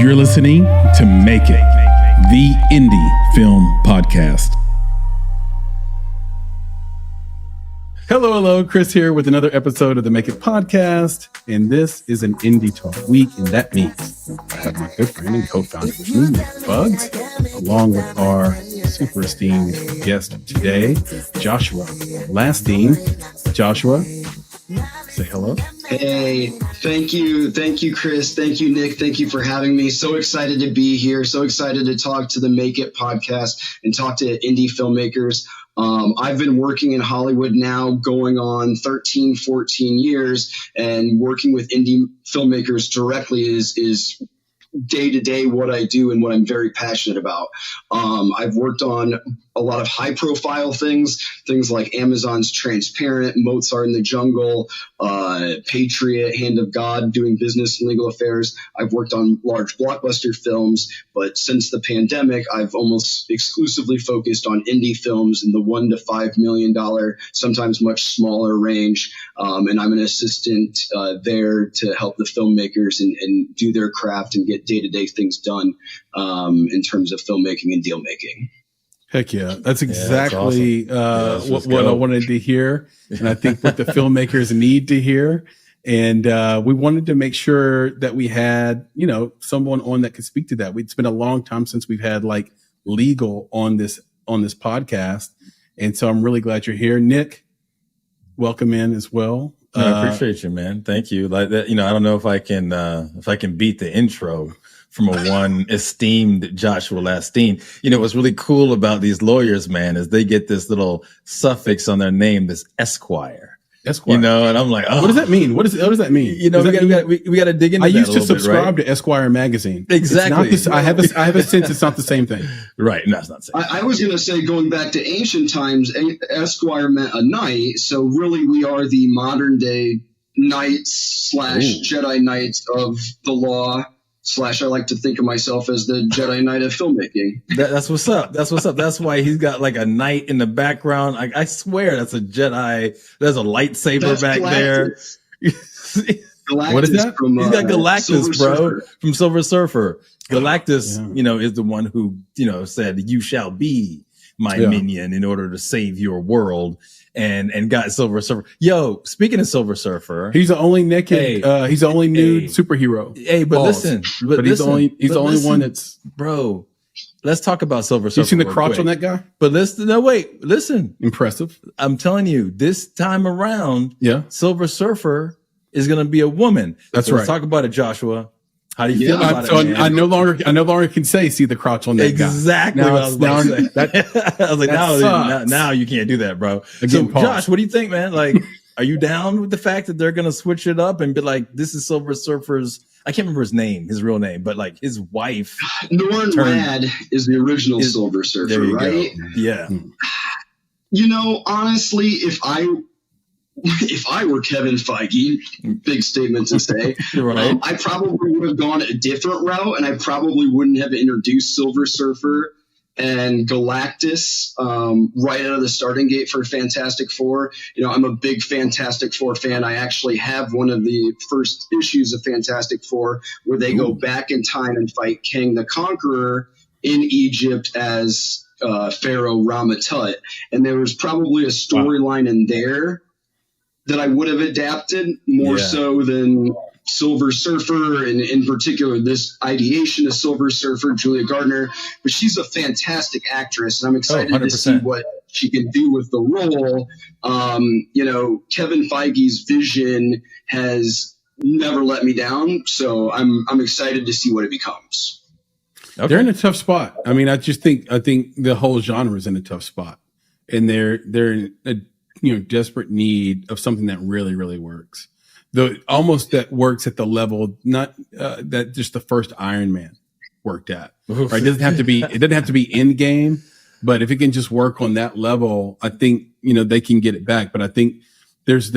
You're listening to Make It, the indie film podcast. Hello, Chris here with another episode of the Make It podcast, and this is an Indie Talk week, and that means I have my good friend and co-founder with me, Nick Bugs, along with our super esteemed guest today, Joshua Lastine. Joshua, say hello. Hey, thank you, Chris. Thank you, Nick. Thank you for having me. So excited to be here. So excited to talk to the Make It podcast and talk to indie filmmakers. I've been working in Hollywood now going on 13, 14 years, and working with indie filmmakers directly is day to day what I do and what I'm very passionate about. I've worked on a lot of high profile things like Amazon's Transparent, Mozart in the Jungle, Patriot, Hand of God, doing business and legal affairs. I've worked on large blockbuster films, but since the pandemic, I've almost exclusively focused on indie films in the $1 to $5 million, sometimes much smaller range. And I'm an assistant there to help the filmmakers and do their craft and get day-to-day things done in terms of filmmaking and deal making. Heck yeah. That's exactly what I wanted to hear. And I think what the filmmakers need to hear. And we wanted to make sure that we had, someone on that could speak to that. It's been a long time since we've had like legal on this podcast. And so I'm really glad you're here. Nick, welcome in as well. I appreciate you, man. Thank you. Like that, I don't know if I can beat the intro from a one esteemed Joshua Lastine. What's really cool about these lawyers, man, is they get this little suffix on their name, this Esquire. And I'm like, oh, what does that mean? What does that mean? We got to dig into that. I used to subscribe bit, right? to Esquire magazine. Exactly. I have a sense it's not the same thing. Right. No, it's not the same. I was going to say, going back to ancient times, Esquire meant a knight. So really, we are the modern day knights / Jedi knights of the law. / I like to think of myself as the Jedi Knight of filmmaking. That's what's up. That's why he's got like a knight in the background. I swear that's a Jedi. There's a lightsaber that's back Galactus. There. What is that? He's got Galactus, bro, from Silver Surfer. Galactus, is the one who, said, "You shall be my minion in order to save your world." And got Silver Surfer. Yo, speaking of Silver Surfer, he's the only naked. He's the only nude superhero. Hey, but listen, he's the only one that's. Bro, let's talk about Silver Surfer. You seen the crotch on that guy? But listen. Impressive. I'm telling you, this time around, Silver Surfer is going to be a woman. That's right. Let's talk about it, Joshua. How do you feel about it? Man? I no longer can see the crotch on that guy. Exactly what I was about to say. I was like, now you can't do that, bro. So, Josh, what do you think, man? Like, are you down with the fact that they're going to switch it up and be like, this is Silver Surfer's, I can't remember his real name, but like his wife. Norn Rad is the original Silver Surfer, right? Go. Yeah. Honestly, if I were Kevin Feige, big statement to say, right. I probably would have gone a different route, and I probably wouldn't have introduced Silver Surfer and Galactus right out of the starting gate for Fantastic Four. I'm a big Fantastic Four fan. I actually have one of the first issues of Fantastic Four where they go back in time and fight King the Conqueror in Egypt as Pharaoh Ramatut. And there was probably a storyline in there that I would have adapted more so than Silver Surfer, and in particular this ideation of Silver Surfer, Julia Gardner. But she's a fantastic actress, and I'm excited to see what she can do with the role. Kevin Feige's vision has never let me down, so I'm excited to see what it becomes. Okay. They're in a tough spot. I mean, I think the whole genre is in a tough spot, and they're in a desperate need of something that really, really works. Almost that works at the level, not that just the first Iron Man worked at. Right? It doesn't have to be end game, but if it can just work on that level, I think they can get it back. But I think there's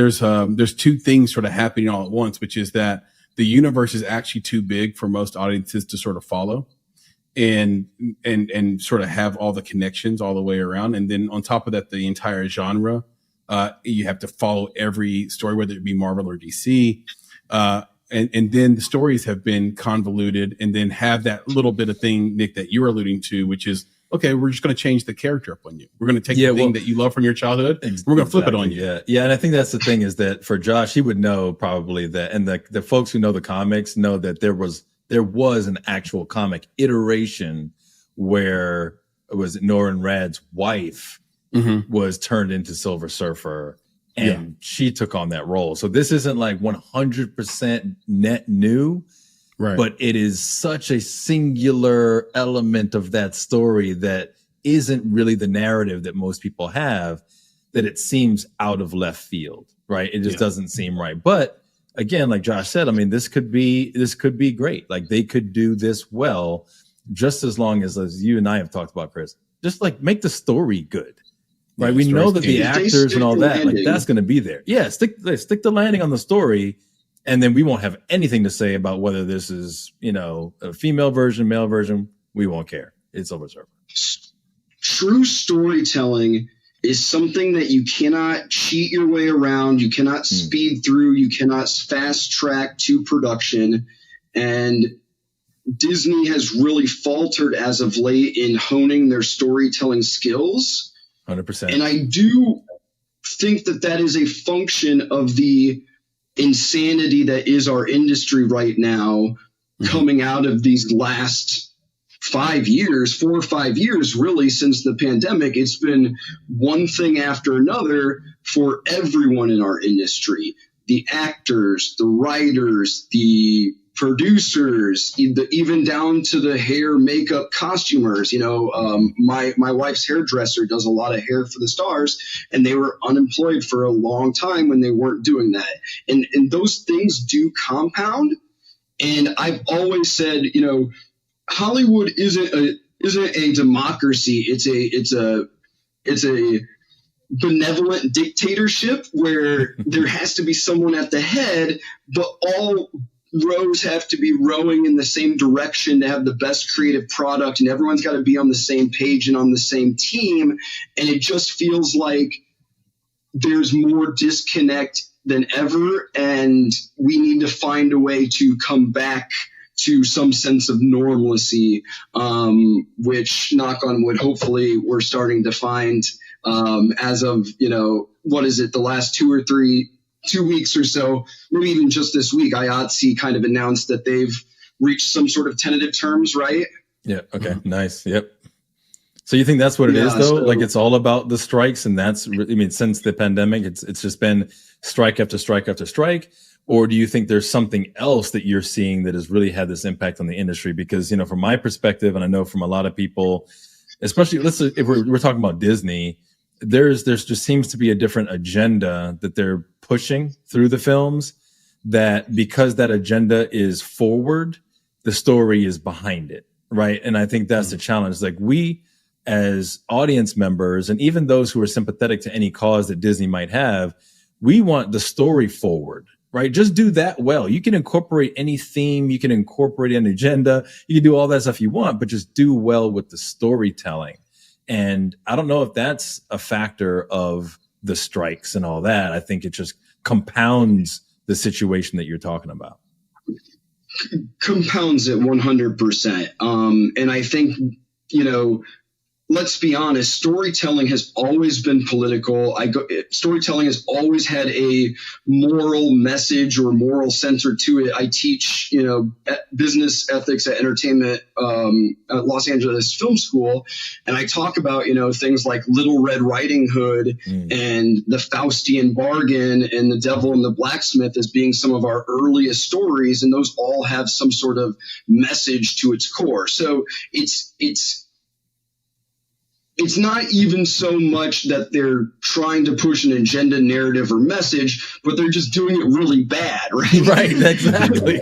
two things sort of happening all at once, which is that the universe is actually too big for most audiences to sort of follow and sort of have all the connections all the way around. And then on top of that, the entire genre. You have to follow every story, whether it be Marvel or DC. and then the stories have been convoluted, and then have that little bit of thing, Nick, that you're alluding to, which is, okay, we're just going to change the character up on you. We're going to take the thing that you love from your childhood. We're going to flip it on you. Yeah. And I think that's the thing, is that for Josh, he would know probably that, and the folks who know the comics know that there was an actual comic iteration where it was Norrin Radd's wife was turned into Silver Surfer, and she took on that role. So this isn't like 100% net new. Right. But it is such a singular element of that story that isn't really the narrative that most people have, that it seems out of left field, right? It just doesn't seem right. But again, like Josh said, I mean, this could be great. Like, they could do this well, just as long as you and I have talked about, Chris, just like make the story good, right? We know that the actors and all that, like, that's going to be there. Yeah. Stick the landing on the story. And then we won't have anything to say about whether this is, a female version, male version. We won't care. It's Silver Surfer. True storytelling is something that you cannot cheat your way around. You cannot speed through. You cannot fast track to production. And Disney has really faltered as of late in honing their storytelling skills. 100%. And I do think that is a function of the insanity that is our industry right now, coming out of these last 4 or 5 years, really, since the pandemic. It's been one thing after another for everyone in our industry. The actors, the writers, the producers, even down to the hair, makeup, costumers. My wife's hairdresser does a lot of hair for the stars, and they were unemployed for a long time when they weren't doing that. And those things do compound. And I've always said, Hollywood isn't a democracy. It's a benevolent dictatorship where there has to be someone at the head, but all rows have to be rowing in the same direction to have the best creative product, and everyone's got to be on the same page and on the same team. And it just feels like there's more disconnect than ever, and we need to find a way to come back to some sense of normalcy, which, knock on wood, hopefully we're starting to find as of, what is it, the last 2 weeks or so, maybe even just this week. IATSE kind of announced that they've reached some sort of tentative terms, right? Yeah. Okay. Nice. Yep. So you think that's what it is, though? Like, it's all about the strikes, and since the pandemic, it's just been strike after strike after strike. Or do you think there's something else that you're seeing that has really had this impact on the industry? Because, from my perspective, and I know from a lot of people, especially if we're talking about Disney, there's just seems to be a different agenda that they're pushing through the films, that because that agenda is forward, the story is behind it, right? And I think that's the challenge. Like, we as audience members, and even those who are sympathetic to any cause that Disney might have, we want the story forward, right? Just do that well. You can incorporate any theme, you can incorporate an agenda, you can do all that stuff you want, but just do well with the storytelling. And I don't know if that's a factor of the strikes and all that. I think it just compounds the situation that you're talking about. Compounds it 100%. And I think, let's be honest, storytelling has always been political. Storytelling has always had a moral message or moral center to it. I teach, business ethics at entertainment at Los Angeles Film School, and I talk about, things like Little Red Riding Hood and the Faustian Bargain and The Devil and the Blacksmith as being some of our earliest stories, and those all have some sort of message to its core. So it's not even so much that they're trying to push an agenda, narrative, or message, but they're just doing it really bad, right? Right, exactly.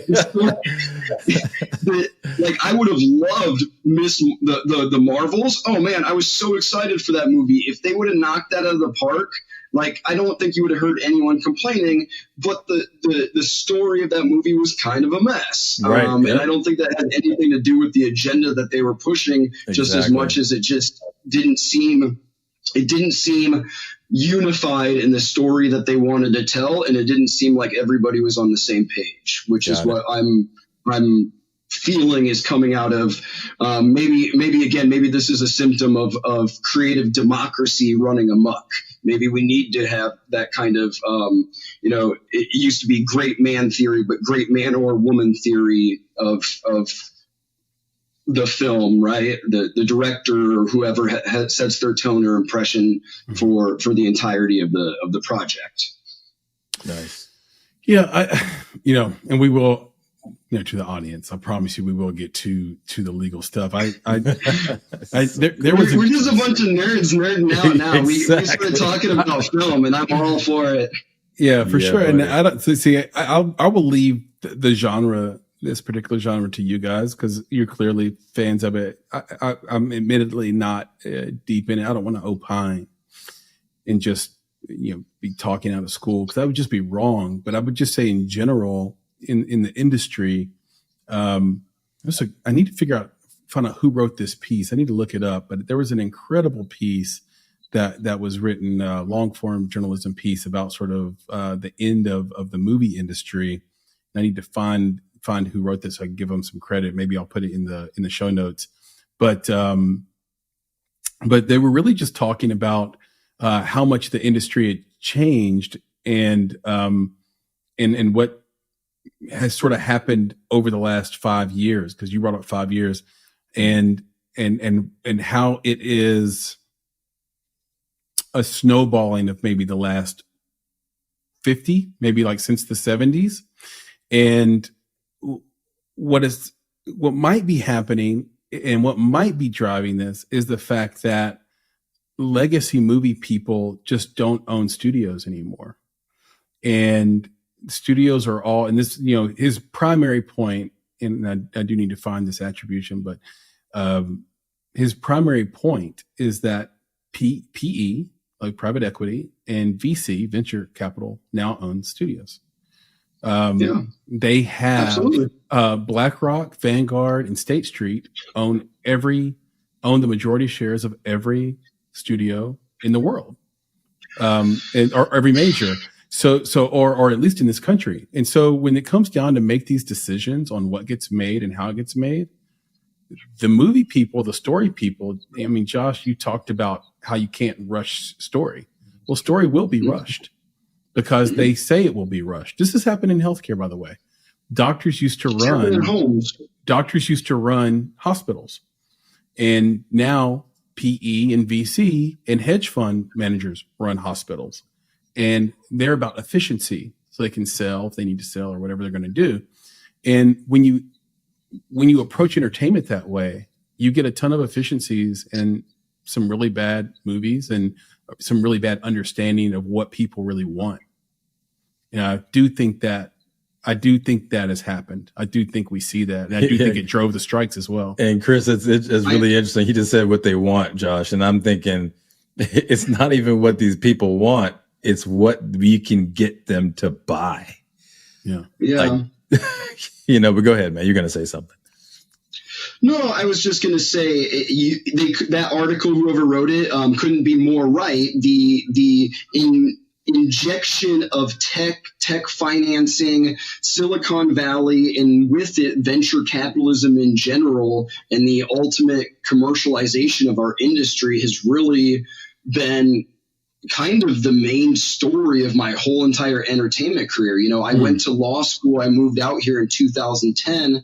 Like, I would have loved the Marvels. Oh man, I was so excited for that movie. If they would have knocked that out of the park, like, I don't think you would have heard anyone complaining, but the story of that movie was kind of a mess. Right, And I don't think that had anything to do with the agenda that they were pushing, just as much as it just didn't seem it didn't seem unified in the story that they wanted to tell, and it didn't seem like everybody was on the same page, which is what I'm feeling is coming out of maybe this is a symptom of creative democracy running amok. Maybe we need to have that kind of it used to be great man theory, but great man or woman theory of the film, right? The director or whoever sets their tone or impression for the entirety of the project. Nice. Yeah, and we will, to the audience, I promise you, we will get to the legal stuff. There was we're just a bunch of nerds nerding out now. Exactly. We started talking about film, and I'm all for it. Yeah, for sure. Buddy. And I don't see. I will leave the genre, this particular genre, to you guys because you're clearly fans of it. I'm admittedly not deep in it. I don't want to opine and just be talking out of school because that would just be wrong. But I would just say in general, in the industry, I need to find out who wrote this piece. I need to look it up. But there was an incredible piece that was written, long form journalism piece about sort of the end of the movie industry. And I need to find who wrote this. I can give them some credit. Maybe I'll put it in the show notes. But they were really just talking about how much the industry had changed and what has sort of happened over the last 5 years. Because you brought up 5 years, and how it is a snowballing of maybe the last 50, maybe like since the 70s. And what might be happening and what might be driving this is the fact that legacy movie people just don't own studios anymore. And studios are all, and this, his primary point, and I do need to find this attribution, but his primary point is that PE, like private equity, and VC, venture capital, now own studios. They have BlackRock, Vanguard, and State Street own the majority shares of every studio in the world, or every major. Or at least in this country. And so when it comes down to make these decisions on what gets made and how it gets made, the movie people, the story people, I mean, Josh, you talked about how you can't rush story. Well, story will be rushed because they say it will be rushed. This has happened in healthcare, by the way. Doctors used to run hospitals. And now PE and VC and hedge fund managers run hospitals. And they're about efficiency, so they can sell if they need to sell or whatever they're going to do. And when you approach entertainment that way, you get a ton of efficiencies and some really bad movies and some really bad understanding of what people really want. And I do think that has happened. I do think we see that. And I do think it drove the strikes as well. And Chris, it's really interesting. He just said what they want, Josh. And I'm thinking it's not even what these people want. It's what we can get them to buy. Yeah. Yeah. But go ahead, man. You're going to say something. No, I was just going to say that article, whoever wrote it, couldn't be more right. The injection of tech financing, Silicon Valley, and with it venture capitalism in general, and the ultimate commercialization of our industry has really been kind of the main story of my whole entire entertainment career. I went to law school. I moved out here in 2010,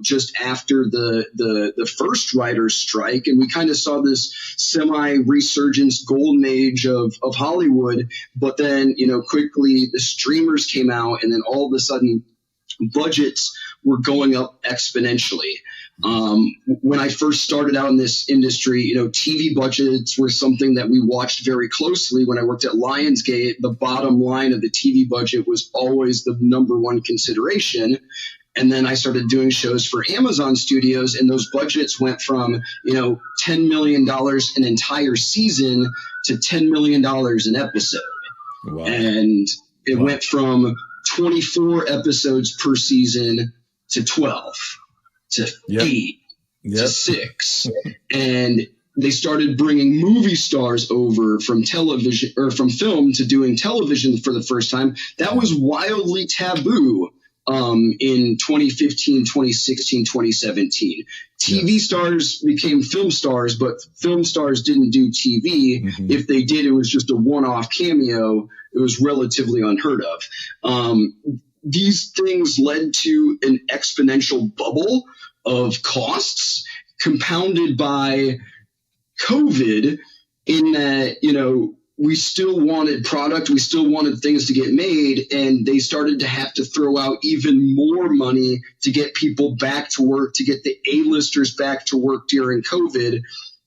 just after the first writer's strike. And we kind of saw this semi-resurgence golden age of Hollywood. But then, quickly the streamers came out, and then all of a sudden budgets were going up exponentially. When I first started out in this industry, TV budgets were something that we watched very closely. When I worked at Lionsgate, the bottom line of the TV budget was always the number one consideration. And then I started doing shows for Amazon Studios, and those budgets went from, $10 million an entire season to $10 million an episode. Wow. And it went from 24 episodes per season to 12. To 8, to 6. And they started bringing movie stars over from television or from film to doing television for the first time. That was wildly taboo in 2015, 2016, 2017. TV stars became film stars, but film stars didn't do TV. Mm-hmm. If they did, it was just a one-off cameo. It was relatively unheard of. These things led to an exponential bubble of costs compounded by COVID, in that, you know, we still wanted product, we still wanted things to get made, and they started to have to throw out even more money to get people back to work, to get the A-listers back to work during COVID.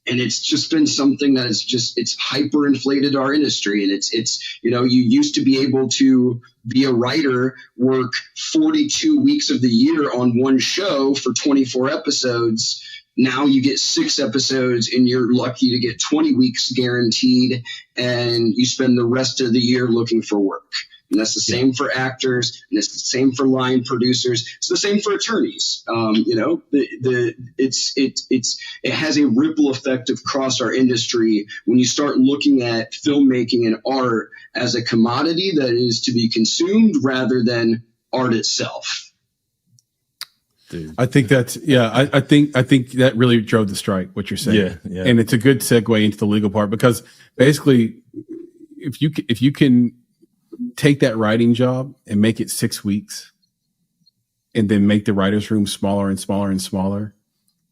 And it's just been something that is just, it's hyperinflated our industry. And it's, you know, you used to be able to be a writer, work 42 weeks of the year on one show for 24 episodes. Now you get 6 episodes and you're lucky to get 20 weeks guaranteed, and you spend the rest of the year looking for work. And that's the same for actors, and it's the same for line producers. It's the same for attorneys. You know, it has a ripple effect across our industry when you start looking at filmmaking and art as a commodity that is to be consumed rather than art itself. Dude. I think that's I think that really drove the strike, what you're saying. Yeah. And it's a good segue into the legal part, because basically if you can take that writing job and make it 6 weeks and then make the writer's room smaller and smaller and smaller.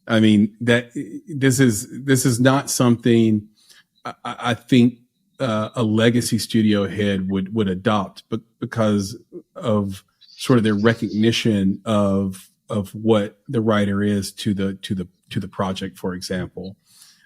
I mean, that this is not something I think a legacy studio head would adopt, but because of sort of their recognition of what the writer is to the project, for example.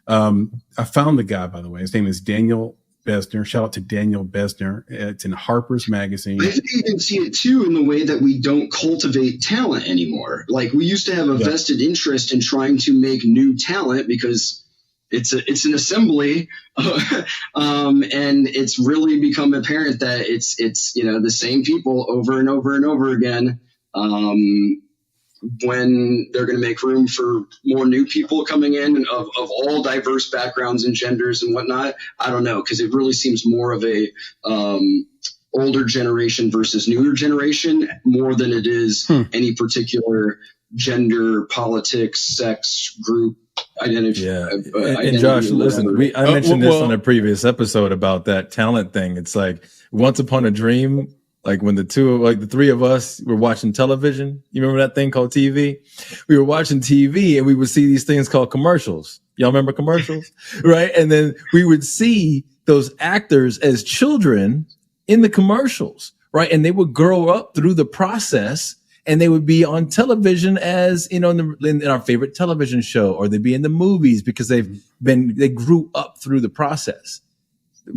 I found the guy, by the way. His name is Daniel Besner. Shout out to Daniel Besner. It's in Harper's Magazine. I think you can see it too in the way that we don't cultivate talent anymore. Like, we used to have a vested interest in trying to make new talent because it's an assembly, and it's really become apparent that it's you know, the same people over and over and over again. When they're going to make room for more new people coming in of all diverse backgrounds and genders and whatnot, I don't know, because it really seems more of a older generation versus newer generation more than it is any particular gender, politics, sex, group, identity. Yeah. And Josh, listen, I mentioned this on a previous episode about that talent thing. It's like Once Upon a Dream. Like when the three of us were watching television, you remember that thing called TV? We were watching TV and we would see these things called commercials. Y'all remember commercials? Right? And then we would see those actors as children in the commercials, right? And they would grow up through the process, and they would be on television as, you know, in our favorite television show, or they'd be in the movies because they grew up through the process.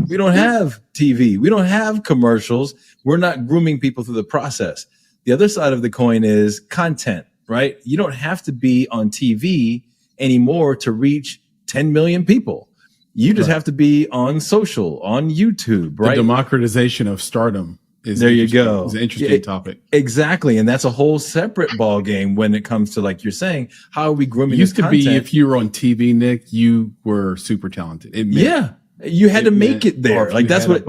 We don't have TV. We don't have commercials. We're not grooming people through the process. The other side of the coin is content, right? You don't have to be on TV anymore to reach 10 million people. You just have to be on social, on YouTube, right? The democratization of stardom is there you go. It's an interesting topic. Exactly. And that's a whole separate ball game when it comes to, like you're saying, how are we grooming it used this to be, if you were on TV, Nick, you were super talented. You had to make it there. Like that's what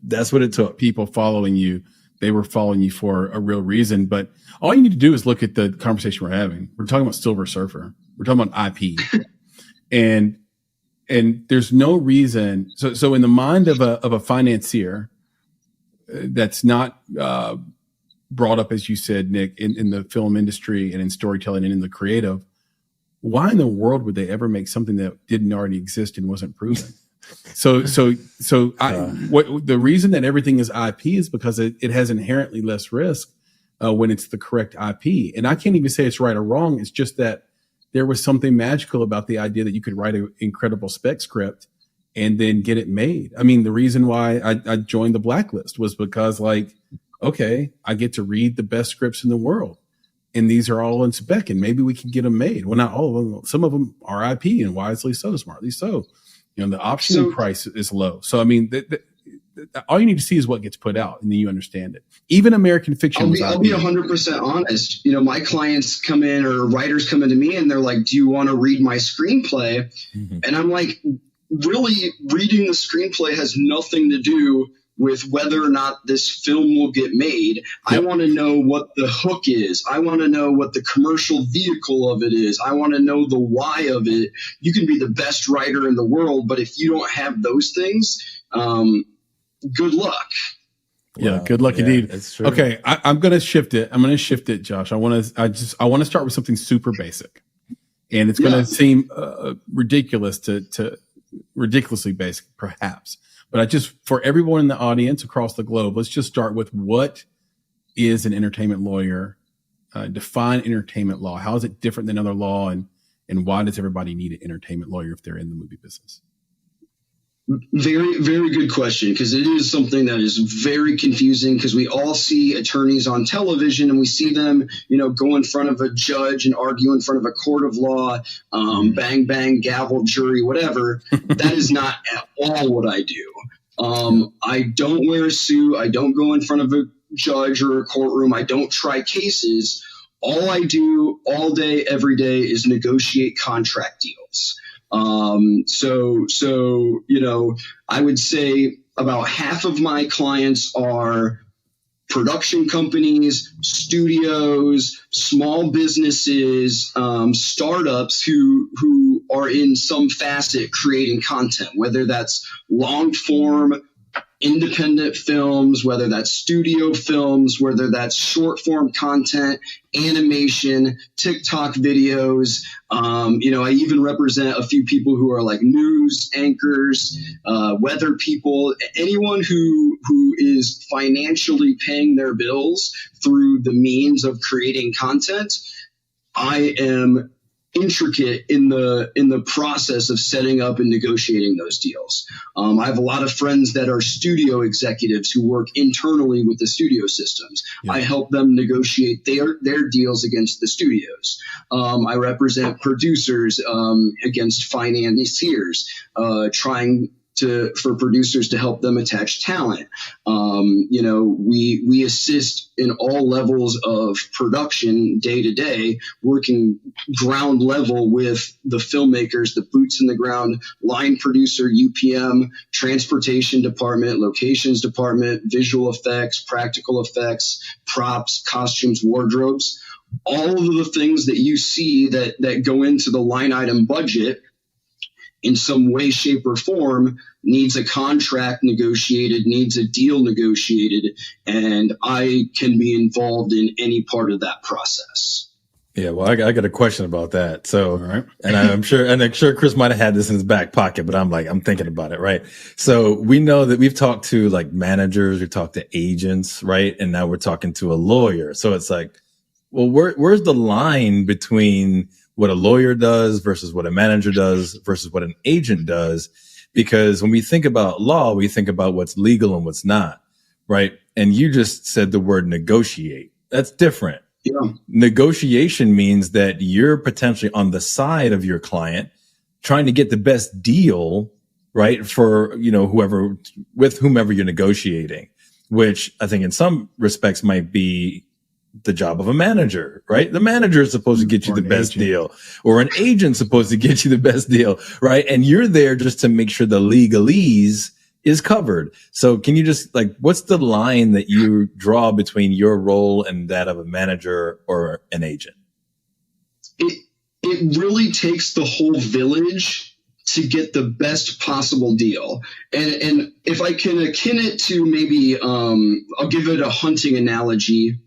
that's what it took. People following you, they were following you for a real reason. But all you need to do is look at the conversation we're having. We're talking about Silver Surfer. We're talking about IP, and there's no reason. So in the mind of a financier, that's not brought up, as you said, Nick, in the film industry and in storytelling and in the creative, why in the world would they ever make something that didn't already exist and wasn't proven? The reason that everything is IP is because it has inherently less risk when it's the correct IP. And I can't even say it's right or wrong. It's just that there was something magical about the idea that you could write an incredible spec script and then get it made. I mean, the reason why I joined the Blacklist was because, like, okay, I get to read the best scripts in the world, and these are all in spec, and maybe we can get them made. Well, not all of them. Some of them are IP, and wisely so, smartly so. You know, the option price is low. So, I mean, all you need to see is what gets put out, and then you understand it. Even American fiction. I'll be 100% honest. You know, my clients come in, or writers come into me, and they're like, "Do you want to read my screenplay?" Mm-hmm. And I'm like, really, reading the screenplay has nothing to do with whether or not this film will get made. Yep. I want to know what the hook is. I want to know what the commercial vehicle of it is. I want to know the why of it. You can be the best writer in the world, but if you don't have those things, good luck. Yeah, wow. Good luck indeed. Okay, I'm going to shift it. I'm going to shift it, Josh. I want to start with something super basic, and it's going to seem ridiculously basic, perhaps. But for everyone in the audience across the globe, let's just start with what is an entertainment lawyer? Define entertainment law. How is it different than other law? And why does everybody need an entertainment lawyer if they're in the movie business? Very, very good question, because it is something that is very confusing, because we all see attorneys on television and we see them, go in front of a judge and argue in front of a court of law, bang, bang, gavel, jury, whatever. That is not at all what I do. I don't wear a suit. I don't go in front of a judge or a courtroom. I don't try cases. All I do all day, every day is negotiate contract deals. I would say about half of my clients are production companies, studios, small businesses, startups who are in some facet creating content, whether that's long form, independent films, whether that's studio films, whether that's short form content, animation, TikTok videos. I even represent a few people who are like news anchors, weather people, anyone who is financially paying their bills through the means of creating content. I am intricate in the process of setting up and negotiating those deals. I have a lot of friends that are studio executives who work internally with the studio systems. Yeah. I help them negotiate their deals against the studios. I represent producers against financiers, trying for producers to help them attach talent. We assist in all levels of production day to day, working ground level with the filmmakers, the boots in the ground, line producer, UPM, transportation department, locations department, visual effects, practical effects, props, costumes, wardrobes, all of the things that you see that go into the line item budget in some way, shape, or form needs a contract negotiated, needs a deal negotiated, and I can be involved in any part of that process. Yeah, well, I got a question about that. So, right. and I'm sure Chris might have had this in his back pocket, but I'm thinking about it, right? So we know that we've talked to like managers, we talked to agents, right? And now we're talking to a lawyer. So it's like, well, where's the line between what a lawyer does versus what a manager does versus what an agent does? Because when we think about law, we think about what's legal and what's not, right? And you just said the word negotiate. That's different. Yeah. Negotiation means that you're potentially on the side of your client trying to get the best deal, right? For, whomever you're negotiating, which I think in some respects might be the job of a manager, right? The manager is supposed to get you the best deal, or an agent supposed to get you the best deal, right? And you're there just to make sure the legalese is covered. So can you just what's the line that you draw between your role and that of a manager or an agent? It really takes the whole village to get the best possible deal. And if I can akin it to maybe, I'll give it a hunting analogy.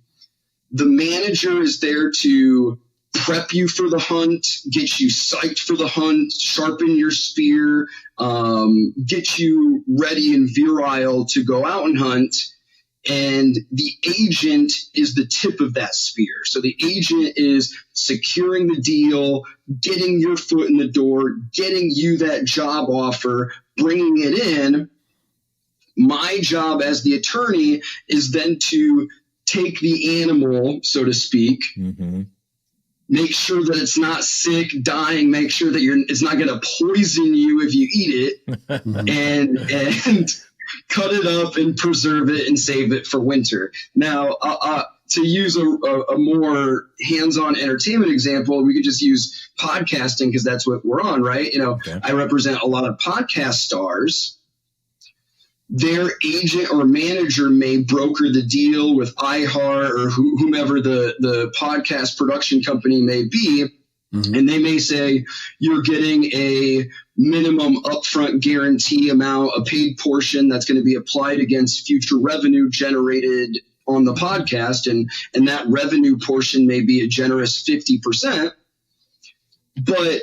The manager is there to prep you for the hunt, get you psyched for the hunt, sharpen your spear, get you ready and virile to go out and hunt. And the agent is the tip of that spear. So the agent is securing the deal, getting your foot in the door, getting you that job offer, bringing it in. My job as the attorney is then to take the animal, so to speak, make sure that it's not sick, dying, make sure that it's not going to poison you if you eat it, and cut it up and preserve it and save it for winter. Now, to use a more hands-on entertainment example, we could just use podcasting because that's what we're on, right? Okay. I represent a lot of podcast stars. Their agent or manager may broker the deal with iHeart or whomever the podcast production company may be. And they may say, you're getting a minimum upfront guarantee amount, a paid portion that's going to be applied against future revenue generated on the podcast. And that revenue portion may be a generous 50%. But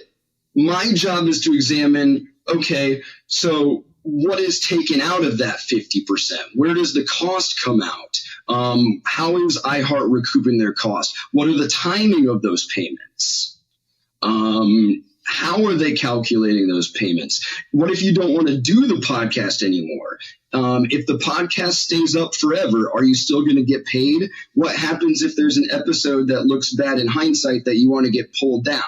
my job is to examine, okay, so what is taken out of that 50%? Where does the cost come out? How is iHeart recouping their cost? What are the timing of those payments? How are they calculating those payments? What if you don't want to do the podcast anymore? If the podcast stays up forever, are you still going to get paid? What happens if there's an episode that looks bad in hindsight that you want to get pulled down?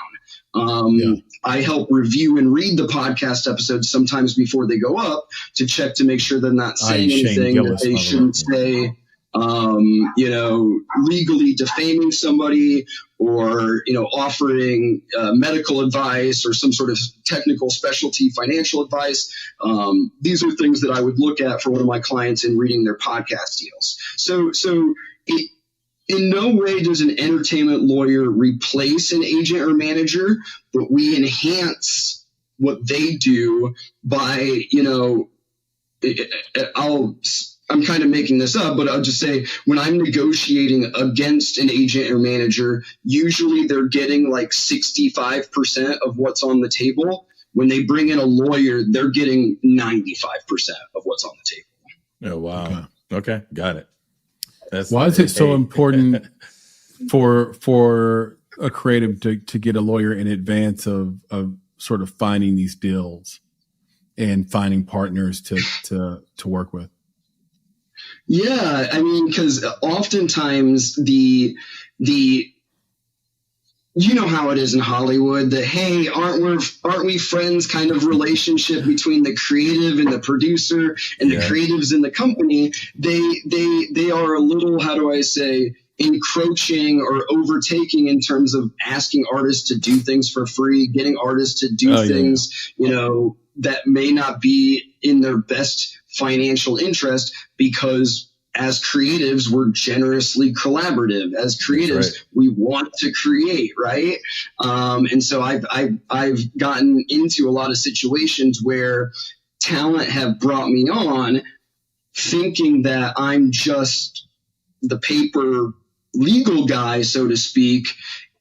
I help review and read the podcast episodes sometimes before they go up to check to make sure they're not saying anything that they shouldn't say. Legally defaming somebody or, offering medical advice or some sort of technical specialty financial advice. These are things that I would look at for one of my clients in reading their podcast deals. So in no way does an entertainment lawyer replace an agent or manager, but we enhance what they do by, I'm kind of making this up, but I'll just say when I'm negotiating against an agent or manager, usually they're getting like 65% of what's on the table. When they bring in a lawyer, they're getting 95% of what's on the table. Oh, wow. Okay. Got it. Why is it so important for a creative to get a lawyer in advance of sort of finding these deals and finding partners to work with? Yeah, I mean, because oftentimes the how it is in Hollywood, the hey, aren't we friends kind of relationship between the creative and the producer and the creatives in the company, they are a little, how do I say, encroaching or overtaking in terms of asking artists to do things for free, getting artists to do things, that may not be in their best financial interest, because as creatives, we're generously collaborative. As creatives, we want to create, right? And so I've gotten into a lot of situations where talent have brought me on thinking that I'm just the paper legal guy, so to speak,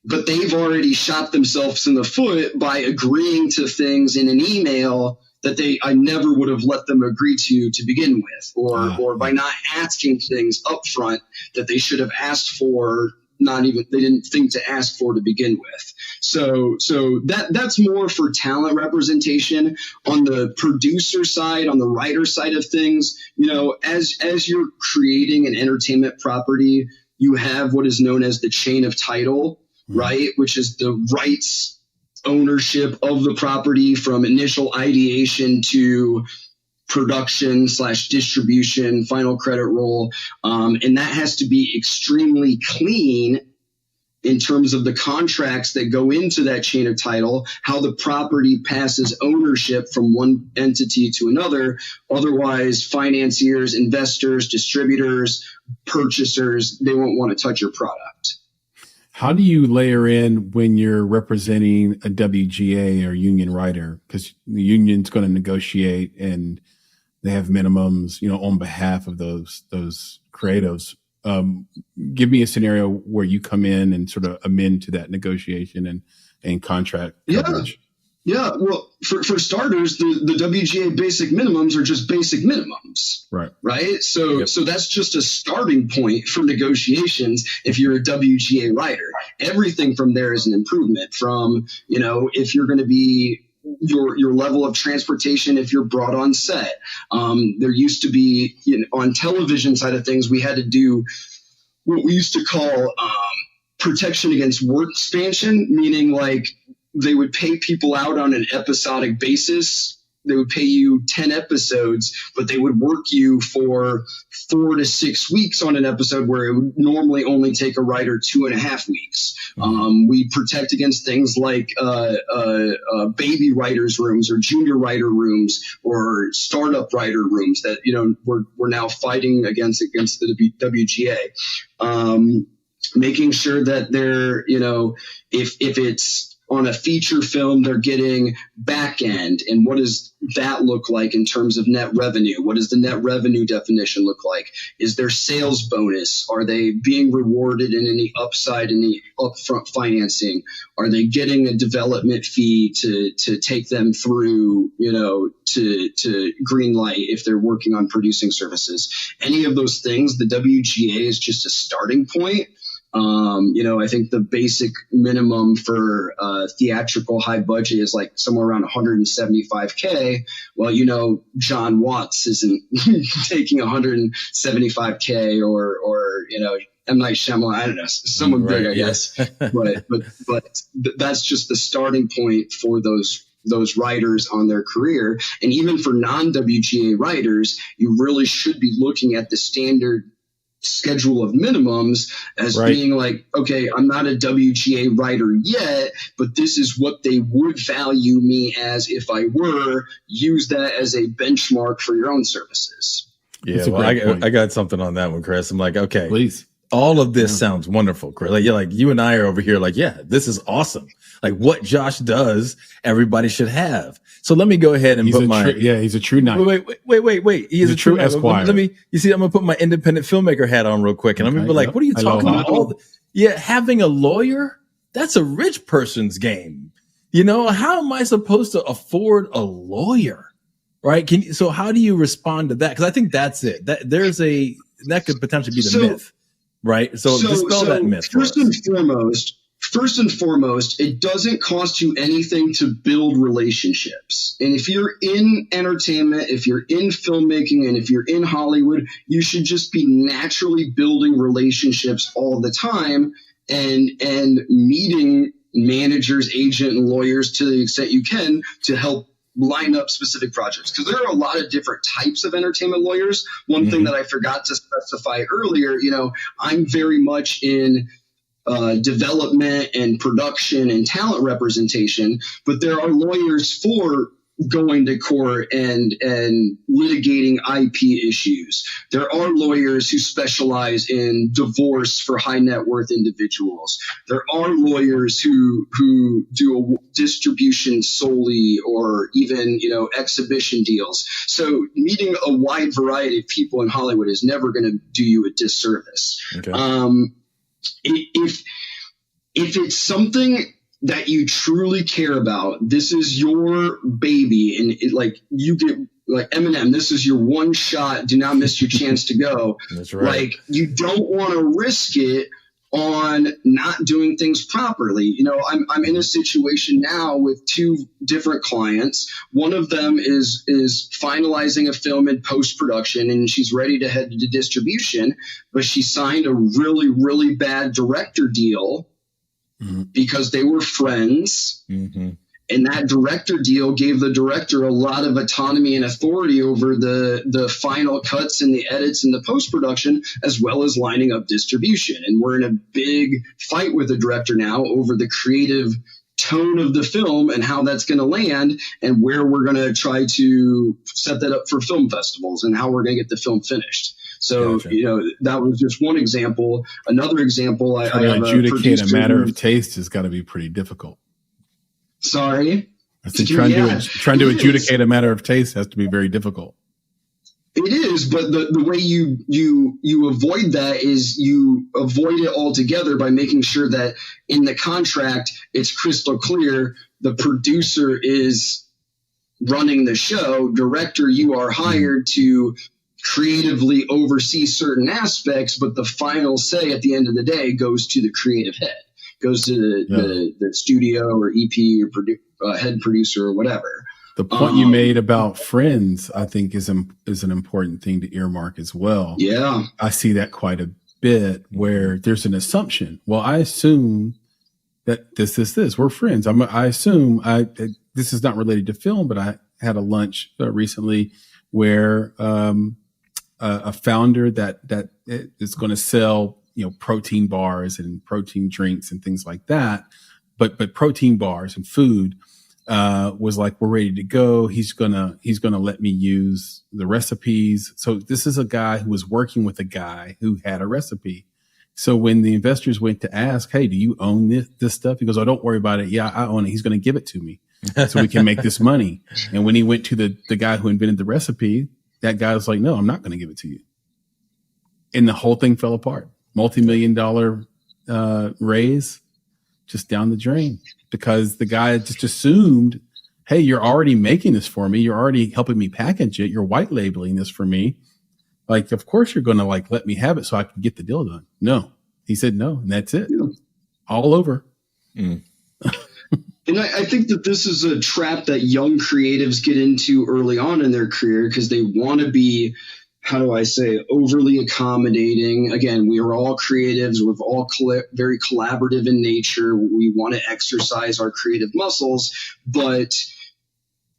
but they've already shot themselves in the foot by agreeing to things in an email that I never would have let them agree to begin with, or by not asking things up front that they should have asked for, they didn't think to ask for to begin with. So that's more for talent representation. On the producer side, on the writer side of things, as you're creating an entertainment property, you have what is known as the chain of title, right? Which is the rights ownership of the property from initial ideation to production / distribution, final credit roll. And that has to be extremely clean in terms of the contracts that go into that chain of title, how the property passes ownership from one entity to another. Otherwise, financiers, investors, distributors, purchasers, they won't want to touch your product. How do you layer in when you're representing a WGA or union writer? Because the union's going to negotiate and they have minimums, on behalf of those creatives. Give me a scenario where you come in and sort of amend to that negotiation and contract coverage. Yeah. Well, for starters, the WGA basic minimums are just basic minimums. Right. So that's just a starting point for negotiations. If you're a WGA writer, everything from there is an improvement from, if you're going to be your level of transportation, if you're brought on set. There used to be, on television side of things, we had to do what we used to call protection against work expansion, meaning like they would pay people out on an episodic basis pay you 10 episodes, but they would work you for 4 to 6 weeks on an episode where it would normally only take a writer 2.5 weeks. We protect against things like baby writers' rooms or junior writer rooms or startup writer rooms that, you know, we're now fighting against the WGA. Making sure that they're, you know, if it's on a feature film, they're getting back end. And what does that look like in terms of net revenue? What does the net revenue definition look like? Is there sales bonus? Are they being rewarded in any upside in the upfront financing? Are they getting a development fee to take them through, you know, to green light if they're working on producing services? Any of those things, the WGA is just a starting point. You know, I think the basic minimum for theatrical high budget is like somewhere around $175K. Well, you know, John Watts isn't taking $175K or, you know, M. Night Shyamalan, I don't know, someone big, I guess. but that's just the starting point for those writers on their career. And even for non-WGA writers, you really should be looking at the standard schedule of minimums as being like, okay, I'm not a WGA writer yet, but this is what they would value me as if I were. Use that as a benchmark for your own services. Yeah, well, I got something on that one, Chris. I'm like, okay, please. All of this sounds wonderful, Chris. Like you and I are over here like, yeah, this is awesome. Like what Josh does, everybody should have. So let me go ahead and he's a true knight. Wait. He is a true esquire. You see, I'm going to put my independent filmmaker hat on real quick. And I'm going to be like, what are you talking about? Having a lawyer, that's a rich person's game. You know, how am I supposed to afford a lawyer? Right. So how do you respond to that? Because I think that's it. That could potentially be the myth. Right. So dispel that myth. First and foremost, it doesn't cost you anything to build relationships. And if you're in entertainment, if you're in filmmaking, and if you're in Hollywood, you should just be naturally building relationships all the time and meeting managers, agent, and lawyers to the extent you can to help line up specific projects. Because there are a lot of different types of entertainment lawyers. One thing that I forgot to specify earlier, you know, I'm very much in development and production and talent representation, but there are lawyers for going to court and litigating IP issues. There are lawyers who specialize in divorce for high net worth individuals. There are lawyers who do a distribution solely or even, you know, exhibition deals. So meeting a wide variety of people in Hollywood is never going to do you a disservice. Okay. If it's something that you truly care about, this is your baby, and you get like Eminem, this is your one shot. Do not miss your chance to go. That's right. Like, you don't want to risk it on not doing things properly. You know, I'm in a situation now with 2 different clients. One of them is finalizing a film in post-production, and she's ready to head to distribution, but she signed a really, really bad director deal because they were friends. And that director deal gave the director a lot of autonomy and authority over the final cuts and the edits and the post-production, as well as lining up distribution. And we're in a big fight with the director now over the creative tone of the film and how that's going to land and where we're going to try to set that up for film festivals and how we're going to get the film finished. So, gotcha. You know, that was just one example. Another example, I have adjudicate a matter of taste has got to be pretty difficult. Sorry? I said trying to adjudicate a matter of taste has to be very difficult. It is, but the way you avoid that is you avoid it altogether by making sure that in the contract it's crystal clear. The producer is running the show. Director, you are hired to creatively oversee certain aspects, but the final say at the end of the day goes to the creative head, goes to the studio or EP or head producer or whatever. The point you made about friends, I think, is an important thing to earmark as well. Yeah. I see that quite a bit where there's an assumption. Well, I assume that this. We're friends. I assume this is not related to film, but I had a lunch recently where a founder that is going to sell, protein bars and protein drinks and things like that, but protein bars and food, was like, we're ready to go. He's gonna let me use the recipes. So this is a guy who was working with a guy who had a recipe. So when the investors went to ask, hey, do you own this stuff? He goes, oh, don't worry about it. Yeah, I own it. He's going to give it to me so we can make this money. And when he went to the guy who invented the recipe, that guy was like, no, I'm not going to give it to you. And the whole thing fell apart. Multi-million-dollar raise just down the drain because the guy just assumed, hey, you're already making this for me. You're already helping me package it. You're white labeling this for me. Like, of course you're going to let me have it so I can get the deal done. No, he said no. And that's it. Yeah. All over. Mm. And I think that this is a trap that young creatives get into early on in their career because they want to be, how do I say, overly accommodating. Again, we are all creatives. We're all very collaborative in nature. We want to exercise our creative muscles, but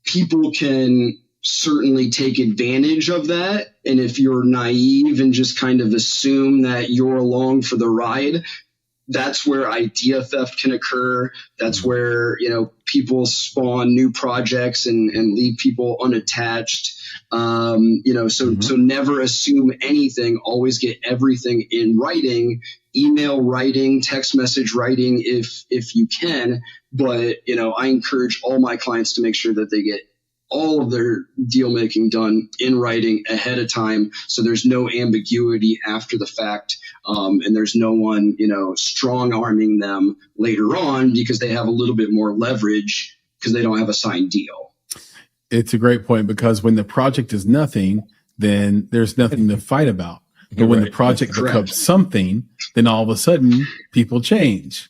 people can certainly take advantage of that. And if you're naive and just kind of assume that you're along for the ride, that's where idea theft can occur. That's where, people spawn new projects and leave people unattached. So never assume anything. Always get everything in writing, email writing, text message writing if you can. But, I encourage all my clients to make sure that they get all of their deal making done in writing ahead of time. So there's no ambiguity after the fact. And there's no one, strong arming them later on because they have a little bit more leverage because they don't have a signed deal. It's a great point because when the project is nothing, then there's nothing to fight about. But when the project becomes something, then all of a sudden people change.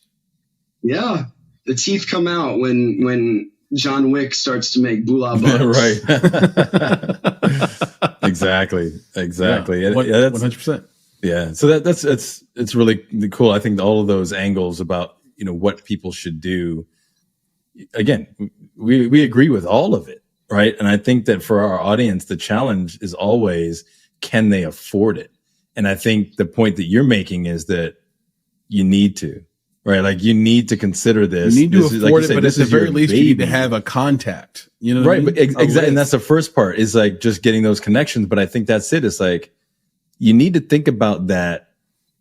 Yeah. The teeth come out when John Wick starts to make bula bugs. Right. Exactly. Yeah, 100%. Yeah. So it's really cool. I think all of those angles about, what people should do. Again, we agree with all of it. Right. And I think that for our audience, the challenge is always, can they afford it? And I think the point that you're making is that you need to. Right, like you need to consider this. You need to afford it, but at the very least, you need to have a contact. You know, right? But exactly, and that's the first part is like just getting those connections. But I think that's it. It's like you need to think about that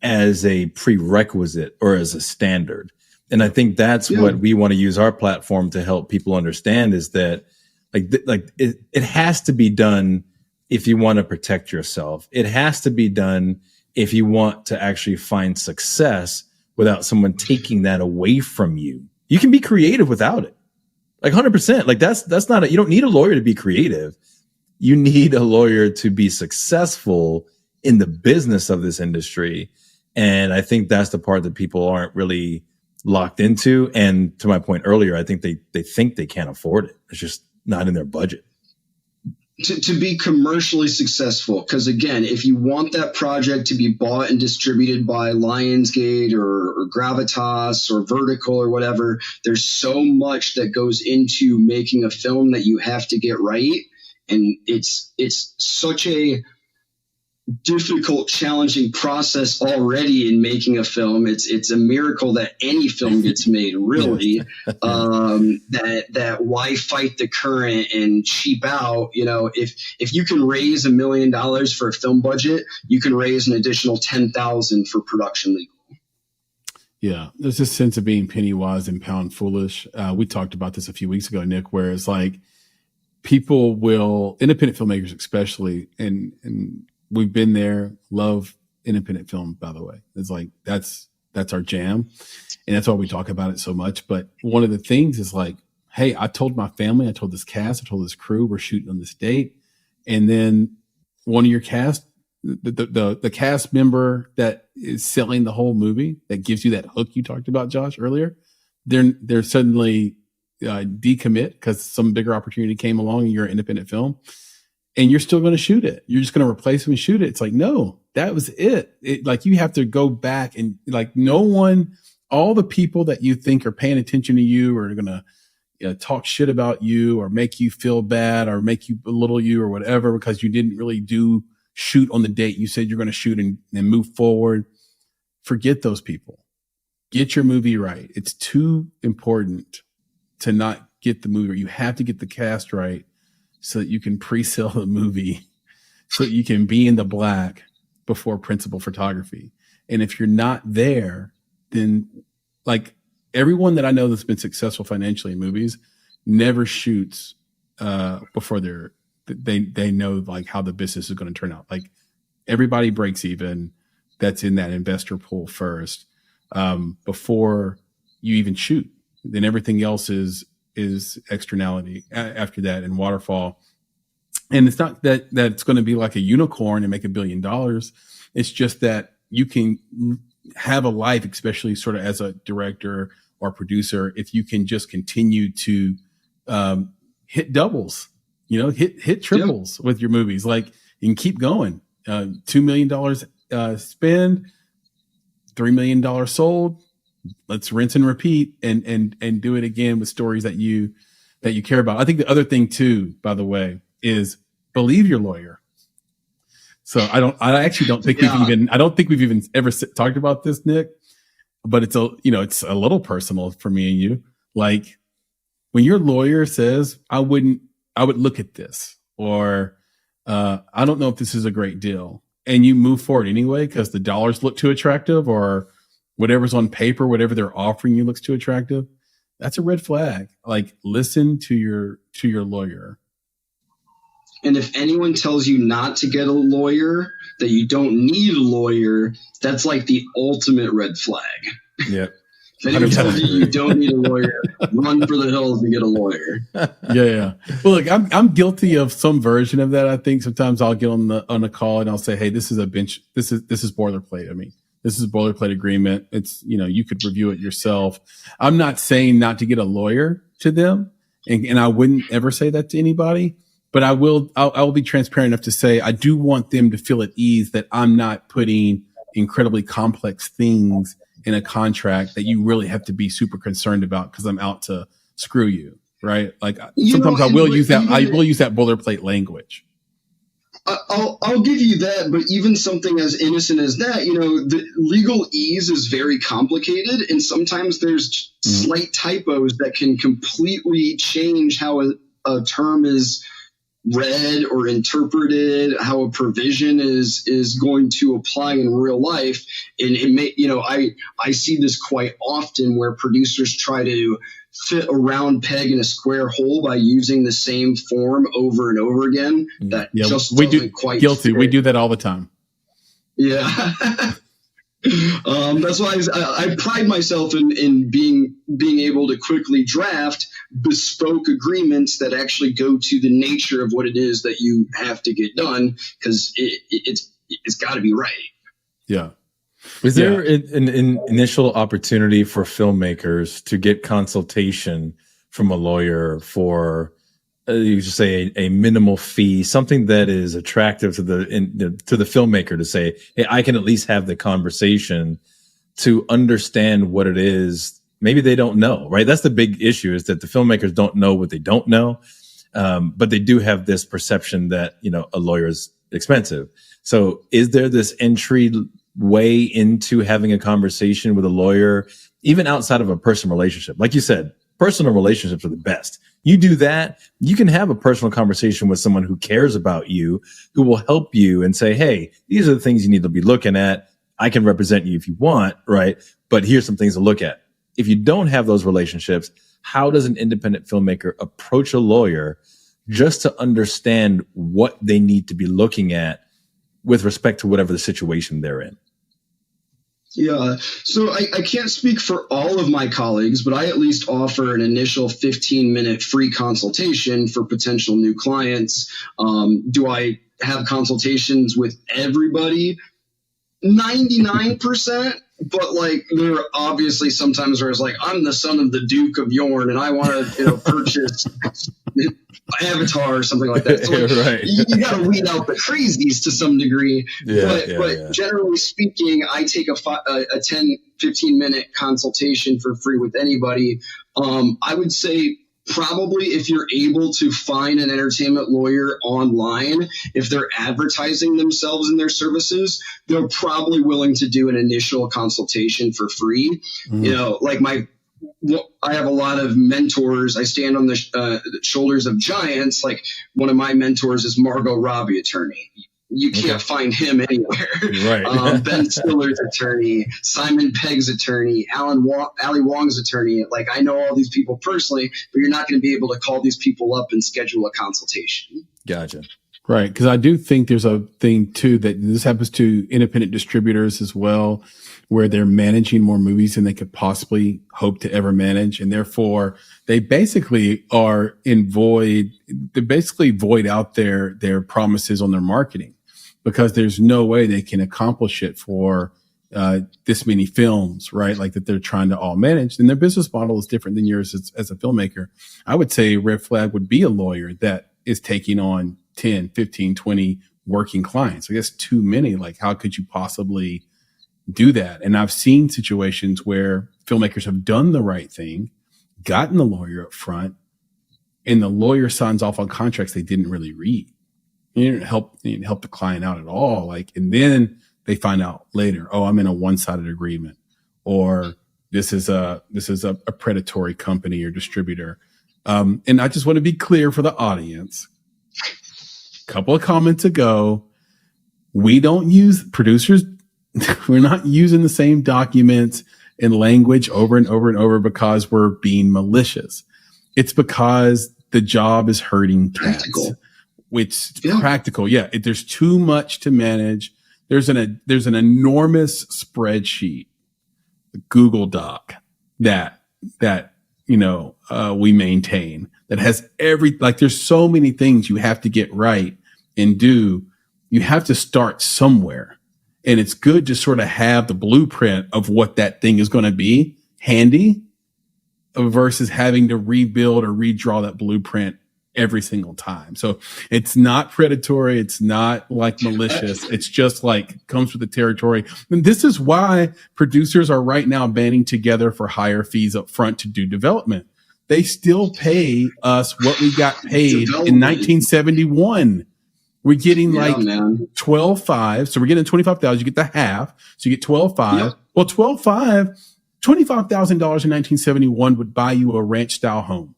as a prerequisite or as a standard. And I think that's what we want to use our platform to help people understand is that it has to be done if you want to protect yourself. It has to be done if you want to actually find success without someone taking that away from you. You can be creative without it. Like 100%. Like that's not you don't need a lawyer to be creative. You need a lawyer to be successful in the business of this industry. And I think that's the part that people aren't really locked into. And to my point earlier, I think they think they can't afford it. It's just not in their budget. To be commercially successful, because again, if you want that project to be bought and distributed by Lionsgate or Gravitas or Vertical or whatever, there's so much that goes into making a film that you have to get right. And it's such a difficult, challenging process already in making a film. It's a miracle that any film gets made, really. That why fight the current and cheap out? If you can raise $1 million for a film budget, you can raise an additional 10,000 for production legal. Yeah, there's this sense of being penny wise and pound foolish. We talked about this a few weeks ago, Nick, where it's like people will, independent filmmakers especially, and we've been there, love independent film, by the way. It's like, that's our jam. And that's why we talk about it so much. But one of the things is like, hey, I told my family, I told this cast, I told this crew, we're shooting on this date. And then one of your cast, the cast member that is selling the whole movie, that gives you that hook you talked about, Josh, earlier, they're suddenly decommit because some bigger opportunity came along and you're an independent film. And you're still going to shoot it. You're just going to replace them and shoot it. It's like, no, that was it. Like you have to go back and like no one, all the people that you think are paying attention to you or are going to, talk shit about you or make you feel bad or make you belittle you or whatever because you didn't really shoot on the date you said you're going to shoot and move forward. Forget those people. Get your movie right. It's too important to not get the movie. You have to get the cast right so that you can pre-sell the movie, so that you can be in the black before principal photography. And if you're not there, then like everyone that I know that's been successful financially in movies never shoots before they know like how the business is going to turn out. Like everybody breaks even that's in that investor pool first before you even shoot. Then everything else is externality after that and waterfall. And it's not that it's going to be like a unicorn and make $1 billion. It's just that you can have a life, especially sort of as a director or producer, if you can just continue to hit doubles, hit triples with your movies, like you can keep going. $2 million spend, $3 million sold. Let's rinse and repeat and do it again with stories that you care about. I think the other thing too, by the way, is believe your lawyer. So I actually don't think we've even ever talked about this, Nick, but it's a little personal for me and you. Like when your lawyer says, I would look at this, or I don't know if this is a great deal, and you move forward anyway because the dollars look too attractive or whatever's on paper, whatever they're offering you looks too attractive, that's a red flag. Like listen to your lawyer. And if anyone tells you not to get a lawyer, that you don't need a lawyer, that's like the ultimate red flag. Yeah. If anyone tells you don't need a lawyer, run for the hills and get a lawyer. Yeah. Well, look, I'm guilty of some version of that. I think sometimes I'll get on a call and I'll say, hey, this is a bench. This is boilerplate. I mean, this is a boilerplate agreement. It's, you could review it yourself. I'm not saying not to get a lawyer to them. And I wouldn't ever say that to anybody, but I will be transparent enough to say, I do want them to feel at ease that I'm not putting incredibly complex things in a contract that you really have to be super concerned about because I'm out to screw you. Right. Like sometimes I will use that boilerplate language. I'll give you that, but even something as innocent as that, the legal ease is very complicated, and sometimes there's slight typos that can completely change how a term is read or interpreted, how a provision is going to apply in real life. And it may, I see this quite often where producers try to fit a round peg in a square hole by using the same form over and over again. That just doesn't quite guilty. fit. We do that all the time. Yeah. That's why I pride myself in being able to quickly draft bespoke agreements that actually go to the nature of what it is that you have to get done, because it's got to be right. Yeah. Is there an initial opportunity for filmmakers to get consultation from a lawyer for, you should say, a minimal fee, something that is attractive to the filmmaker to say, hey, I can at least have the conversation to understand what it is. Maybe they don't know, right? That's the big issue, is that the filmmakers don't know what they don't know. But they do have this perception that, a lawyer is expensive. So is there this entry way into having a conversation with a lawyer, even outside of a personal relationship? Like you said, personal relationships are the best. You do that, you can have a personal conversation with someone who cares about you, who will help you and say, hey, these are the things you need to be looking at. I can represent you if you want, right? But here's some things to look at. If you don't have those relationships, how does an independent filmmaker approach a lawyer just to understand what they need to be looking at with respect to whatever the situation they're in? Yeah, so I can't speak for all of my colleagues, but I at least offer an initial 15-minute free consultation for potential new clients. Do I have consultations with everybody? 99%. But there are obviously sometimes where it's like, I'm the son of the Duke of Yorn and I want to purchase Avatar or something like that. So right. You got to weed out the crazies to some degree. But generally speaking, I take a 10, 15-minute consultation for free with anybody. I would say probably if you're able to find an entertainment lawyer online, if they're advertising themselves and their services, they're probably willing to do an initial consultation for free. Mm. You know, like I have a lot of mentors. I stand on the shoulders of giants. Like one of my mentors is Margot Robbie attorney. You can't find him anywhere. Right. Ben Stiller's attorney, Simon Pegg's attorney, Ali Wong's attorney. Like I know all these people personally, but you're not going to be able to call these people up and schedule a consultation. Gotcha. Right. Because I do think there's a thing too that this happens to independent distributors as well, where they're managing more movies than they could possibly hope to ever manage. And therefore they basically are they basically void out their promises on their marketing, because there's no way they can accomplish it for this many films, right? Like that they're trying to all manage. And their business model is different than yours as a filmmaker. I would say red flag would be a lawyer that is taking on 10, 15, 20 working clients. I guess too many. Like, how could you possibly do that? And I've seen situations where filmmakers have done the right thing, gotten the lawyer up front, and the lawyer signs off on contracts they didn't really read. You didn't help the client out at all. Like, and then they find out later, oh, I'm in a one-sided agreement, or this is a predatory company or distributor. And I just want to be clear for the audience. A couple of comments ago, we don't use producers. We're not using the same documents and language over and over and over because we're being malicious. It's because the job is hurting cats. Practical. It's practical. Yeah. There's too much to manage. There's an enormous spreadsheet, Google Doc that we maintain that has there's so many things you have to get right and do. You have to start somewhere. And it's good to sort of have the blueprint of what that thing is going to be handy versus having to rebuild or redraw that blueprint every single time. So it's not predatory. It's not like malicious. It's just like comes with the territory. And this is why producers are right now banding together for higher fees up front to do development. They still pay us what we got paid in 1971. We're getting 12.5. So we're getting 25,000. You get the half. So you get 12.5. Yep. Well, $25,000 in 1971 would buy you a ranch style home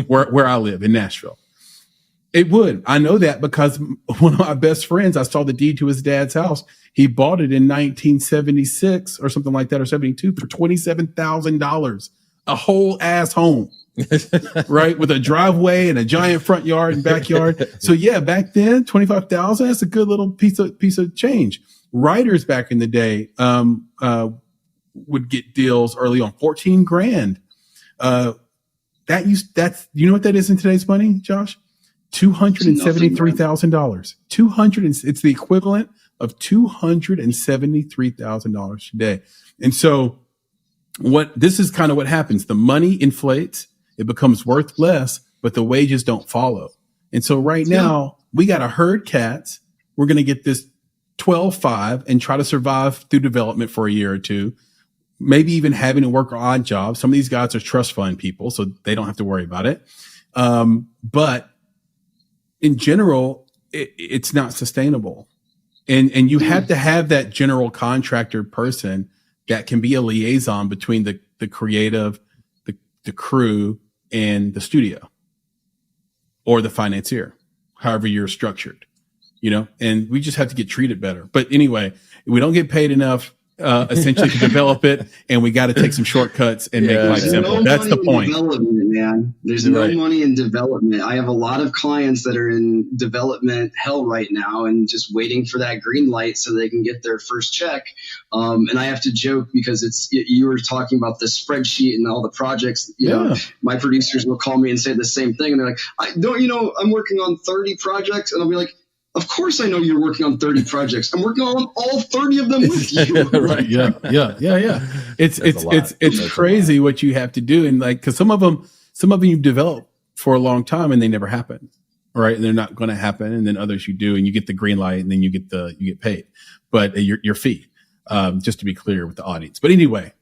where I live in Nashville. It would. I know that because one of my best friends, I saw the deed to his dad's house. He bought it in 1976 or something like that, or 72 for $27,000, a whole ass home. Right, with a driveway and a giant front yard and backyard. So yeah, back then, 25,000, that's a good little piece of change. Writers back in the day would get deals early on, 14 grand. That's you know what that is in today's money, Josh? $273,000. It's the equivalent of $273,000 today. And so this is kind of what happens. The money inflates. It becomes worth less, but the wages don't follow. And so right now we got to herd cats. We're going to get this 12.5 and try to survive through development for a year or two, maybe even having to work odd jobs. Some of these guys are trust fund people, so they don't have to worry about it. But in general, it's not sustainable. And you have to have that general contractor person that can be a liaison between the creative, the crew, and the studio or the financier, however you're structured, and we just have to get treated better. But anyway, we don't get paid enough essentially to develop it, and we got to take some shortcuts and make life simple. That's the point. Man, there's no money in development. I have a lot of clients that are in development hell right now and just waiting for that green light so they can get their first check. And I have to joke because you were talking about the spreadsheet and all the projects. My producers will call me and say the same thing, and they're like, I'm working on 30 projects," and I'll be like, "Of course I know you're working on 30 projects. I'm working on all 30 of them with you." Right. Yeah. It's crazy what you have to do. And cause some of them you've developed for a long time and they never happen. Right. And they're not going to happen. And then others you do, and you get the green light, and then you get paid, but your fee, just to be clear with the audience. But anyway,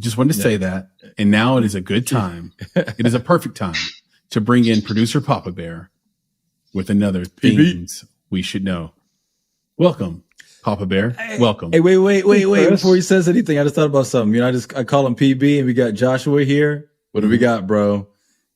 Just wanted to say that. And now it is a good time. It is a perfect time to bring in producer Papa Bear with another things we should know. Welcome, Papa Bear. Welcome. Hey, wait. Before he says anything, I just thought about something. You know, I call him PB, and we got Joshua here. What do we got, bro?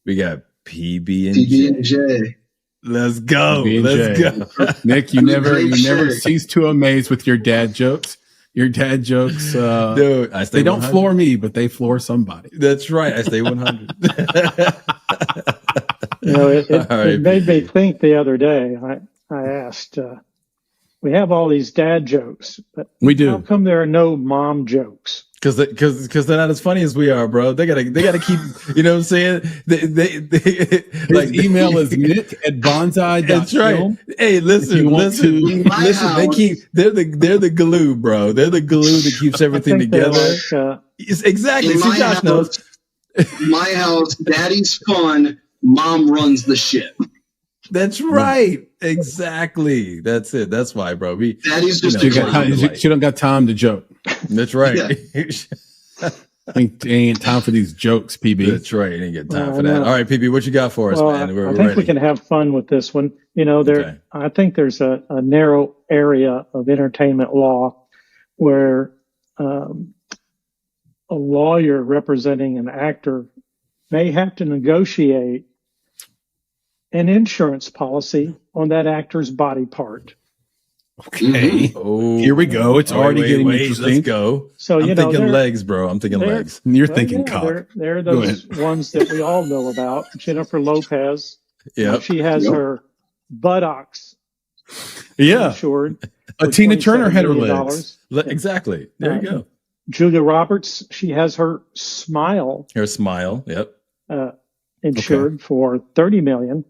We got PB and J. Let's go. Let's go. Nick, you never cease to amaze with your dad jokes. Your dad jokes, dude, they don't floor me, but they floor somebody. That's right. I stay 100. It made me think the other day. I asked, we have all these dad jokes, but we do. How come there are no mom jokes? Because they're not as funny as we are, bro. They gotta keep, you know what I'm saying? His email is nick@bonsai.film. That's right. Hey, listen. They're the glue, bro. They're the glue that keeps everything together. Exactly. See, Josh knows. My house, daddy's fun, mom runs the ship. That's right. Exactly. That's it. That's why, bro. Daddy's just she don't got time to joke. That's right. Yeah. Ain't time for these jokes, PB. That's right. You didn't get time for that. All right, PB, what you got for us, man? I think ready. We can have fun with this one. You know, I think there's a narrow area of entertainment law where a lawyer representing an actor may have to negotiate an insurance policy on that actor's body part. Okay. Oh, here we go. It's already getting interesting. Let's go. So I'm thinking legs, bro. I'm thinking legs. You're thinking cock. They're those ones that we all know about. Jennifer Lopez. Yeah. She has her buttocks. Yeah. Insured. Tina Turner had her legs. Exactly. There you go. Julia Roberts. She has her smile. Her smile. Yep. Insured for $30 million.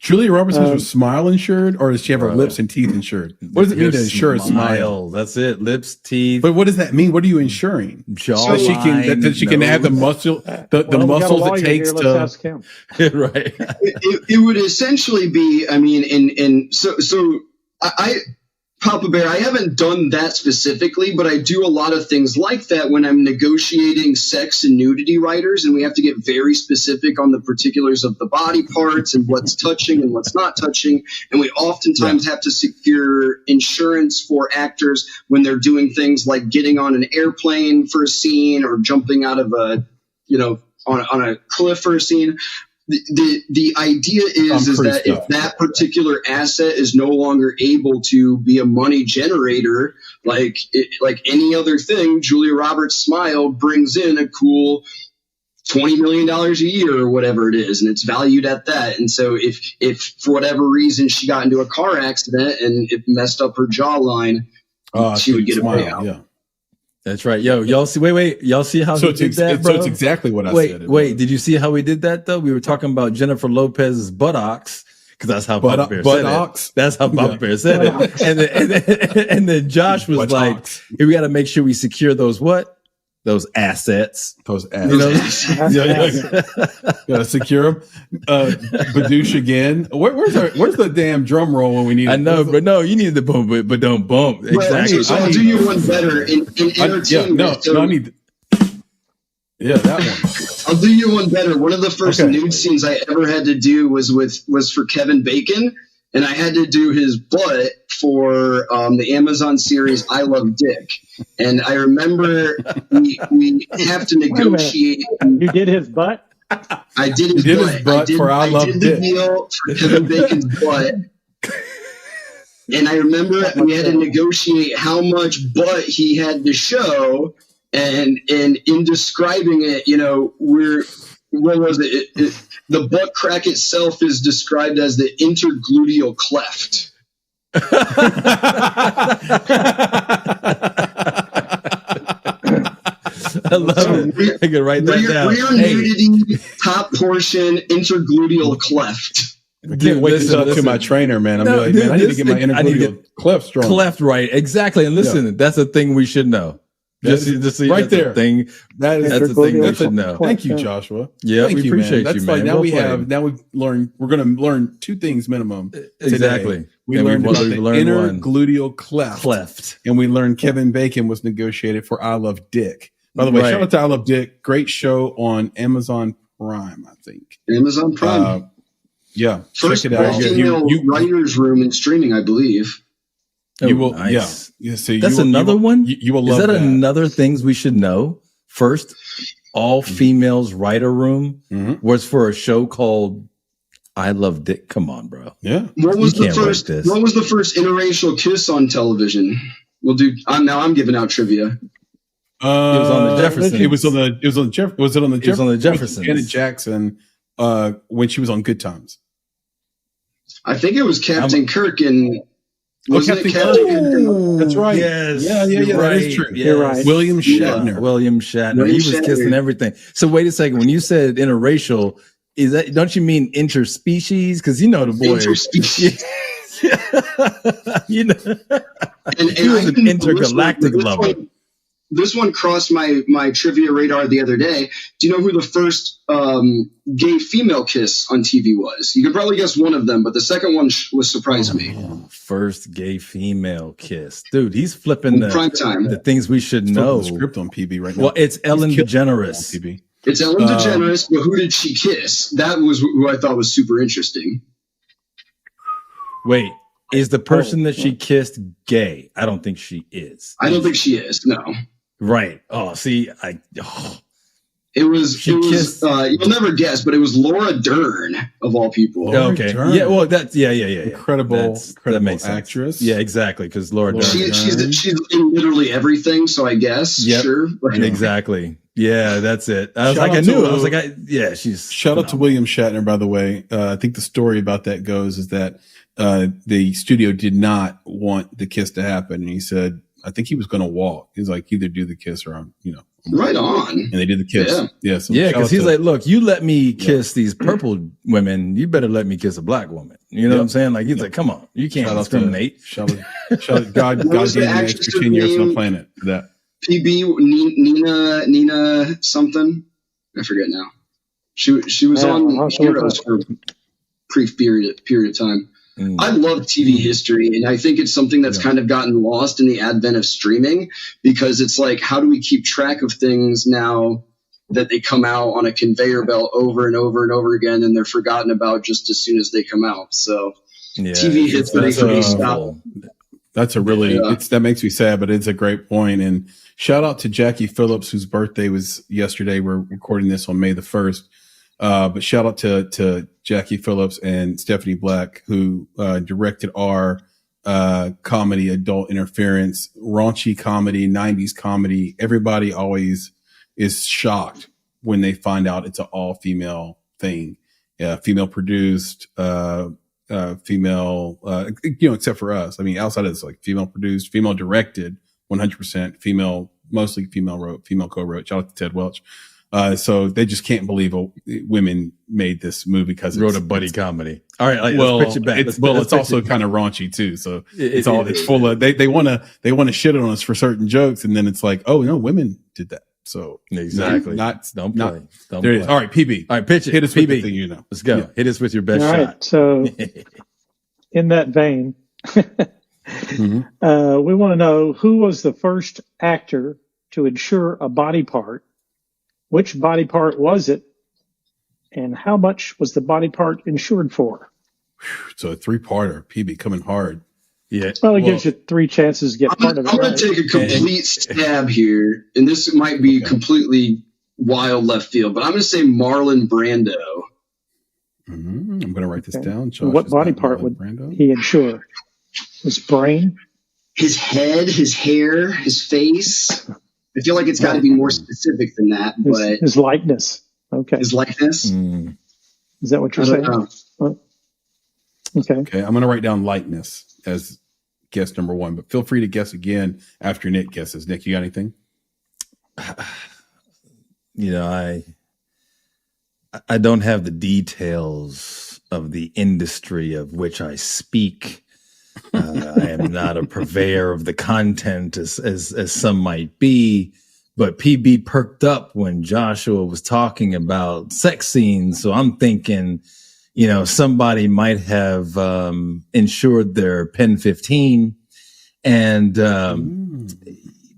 Julia Roberts has her smile insured, or does she have her lips and teeth insured? What does it mean to insure a smile? That's it. Lips, teeth. But what does that mean? What are you insuring? Jawline. That she can have the muscle, the muscles it takes to. Let's ask him. Right. It would essentially be. I mean, so Papa Bear, I haven't done that specifically, but I do a lot of things like that when I'm negotiating sex and nudity writers, and we have to get very specific on the particulars of the body parts and what's touching and what's not touching. And we oftentimes have to secure insurance for actors when they're doing things like getting on an airplane for a scene or jumping out of on a cliff for a scene. The idea is that if that particular asset is no longer able to be a money generator, like any other thing, Julia Roberts' smile brings in a cool $20 million a year or whatever it is, and it's valued at that. And so if for whatever reason she got into a car accident and it messed up her jawline, she would get a payout. Yeah. That's right. Yo, y'all see, wait. Y'all see how he did that, bro? So it's exactly what I said. Wait, did you see how we did that, though? We were talking about Jennifer Lopez's buttocks, because that's how Papa Bear said it. That's how Papa Bear said it. And then Josh was like, hey, we got to make sure we secure those those assets. Those assets. You know? Gotta secure them. Badoosh again. Where's the damn drum roll when we need it? I know, but no, you need the bump, but don't bump. Exactly. So I'll do you one better in entertainment. I need. Yeah, that one. I'll do you one better. One of the first nude scenes I ever had to do was for Kevin Bacon, and I had to do his butt for the Amazon series I Love Dick. And I remember we have to negotiate. You did his butt? I did his butt. I did the deal for Kevin Bacon's butt. And I remember we had to negotiate how much butt he had to show. And in describing it, what was it? The butt crack itself is described as the intergluteal cleft. I love it. I can write that down. Rear nudity, top portion, intergluteal cleft. I can't wait to talk to my trainer, man. I'm like, man, I need to get my intergluteal cleft strong. Cleft right, exactly. And listen, that's a thing we should know. Just right there. That's the thing we should know. Thank you, Joshua. Yeah, we appreciate you, man. Now we're going to learn 2 things minimum. Exactly. We learned about the intergluteal cleft. And we learned Kevin Bacon was negotiated for I Love Dick. By the way, Right. shout out to I Love Dick. Great show on Amazon Prime, I think. Amazon Prime. Yeah, First check it out. female writer's room in streaming, I believe. You will, nice. yeah. So That's another one. You will love Is that that. another things we should know? First, all females writer room was for a show called I Love Dick. Come on, bro. Yeah. What was You the can't first? write this. What was the first interracial kiss on television? We'll do. I'm giving out trivia. It was on the Jeffersons. It was on the Jeffersons. It was on the Jeffersons. Janet Jackson, when she was on Good Times. I think it was Captain Kirk and. Wasn't it Captain Captain Kirk? That's right. Yes. Yeah. That is true. Yes. You're right. William Shatner. William Shatner. William He was Shatner. kissing everything. So wait a second. When you said interracial, is that, don't you mean interspecies? Because you know the boy. Interspecies. You know, And he was I an didn't- intergalactic lover. This one crossed my trivia radar the other day. Do you know who the first gay female kiss on TV was? You can probably guess one of them, but the second one was surprised me. First gay female kiss. Dude, he's flipping In prime time. the things we should Know know. the script on PB right now. Well, it's Ellen He's killing it on DeGeneres. PB. It's Ellen DeGeneres, but who did she kiss? That was who I thought was super interesting. Wait, is the person that she kissed gay? I don't think she is. I don't think she is. No, Right. Oh, see, it was. She It was. kissed- You'll never guess, but it was Laura Dern of all people. Laura okay. Dern. Yeah, well, that's, yeah. Incredible That makes sense. actress. Yeah, exactly. Because Laura Laura Dern. Dern. She's in literally everything, so I guess. Yep. Sure. But Exactly. Yeah, that's it. I was Shout like, I out knew. to- I was like, yeah, she's. Shout out to William Shatner, by the way. I think the story about that goes is that the studio did not want the kiss to happen. And he said, I think he was going to walk. He's like, either do the kiss or I'm. Right on. And they did the kiss. Yeah. So Yeah, shout because out he's to- like, look, you let me kiss these purple women, you better let me kiss a black woman. You know what I'm saying? Like, he's like, come on, you can't shout out discriminate. Shout out, God What was gave the me an actress' extra 10 years on the name? planet for that. PB Nina something. I forget now. She was Yeah, on I'll have to look Heroes up. for a brief period of time. Mm. I love TV history, and I think it's something that's kind of gotten lost in the advent of streaming, because it's like, how do we keep track of things now that they come out on a conveyor belt over and over and over again, and they're forgotten about just as soon as they come out? So Yeah, TV history that's for me awful. That's a really, Yeah. that makes me sad, but it's a great point. And shout out to Jackie Phillips, whose birthday was yesterday. We're recording this on May the 1st. But shout out to Jackie Phillips and Stephanie Black, who directed our comedy, Adult Interference, raunchy comedy, 90s comedy. Everybody always is shocked when they find out it's an all-female thing. Female produced, female, except for us. I mean, outside of this, like female produced, female directed, 100%, female, mostly female wrote, female co-wrote. Shout out to Ted Welch. So they just can't believe women made this movie because Wrote a buddy comedy. All right, like, well, let's pitch it back. it's Let's pitch also it. kind of raunchy too. So It's it's full of they want to shit on us for certain jokes, and then it's like, oh no, women did that. So Exactly. not Don't not- play. Don't there it play. is. All right, PB. All right, pitch it. Hit us with PB. the thing, Let's go. Yeah. Hit us with your best All right. shot. So, in that vein, Mhm. we want to know who was the first actor to insure a body part, which body part was it, and how much was the body part insured for? So a 3-parter. PB coming hard. Yeah. Well, it gives you 3 chances to get I'm part of it going right. to take a complete stab here, and this might be completely wild left field, but I'm going to say Marlon Brando. I'm going to write this Okay. down. And what Josh is body not part Marlon would Brando. he insure? His brain? His head, his hair, his face. I feel like it's got to be more specific than that, but His likeness. Okay. his likeness. Mm. Is that what I you're don't saying? know. Okay. Okay, I'm going to write down likeness as guess number 1, but feel free to guess again after Nick guesses. Nick, you got anything? You know, I don't have the details of the industry of which I speak. I am not a purveyor of the content as some might be, but PB perked up when Joshua was talking about sex scenes. So I'm thinking, you know, somebody might have insured their Pen 15 and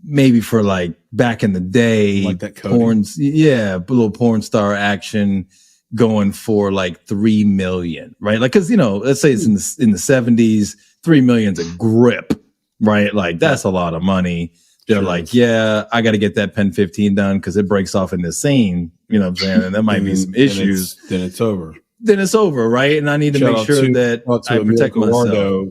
maybe for like back in the day, Like that Cody. a little porn star action going for like 3 million, right? Like, cause let's say it's in the 70s, 3 million's a grip, right? Like that's a lot of money. They're like, yeah, I got to get that Pen 15 done because it breaks off in this scene. You know what I'm saying? And there might be some issues. Then it's over. Then it's over, right? And I need to make sure that I protect myself.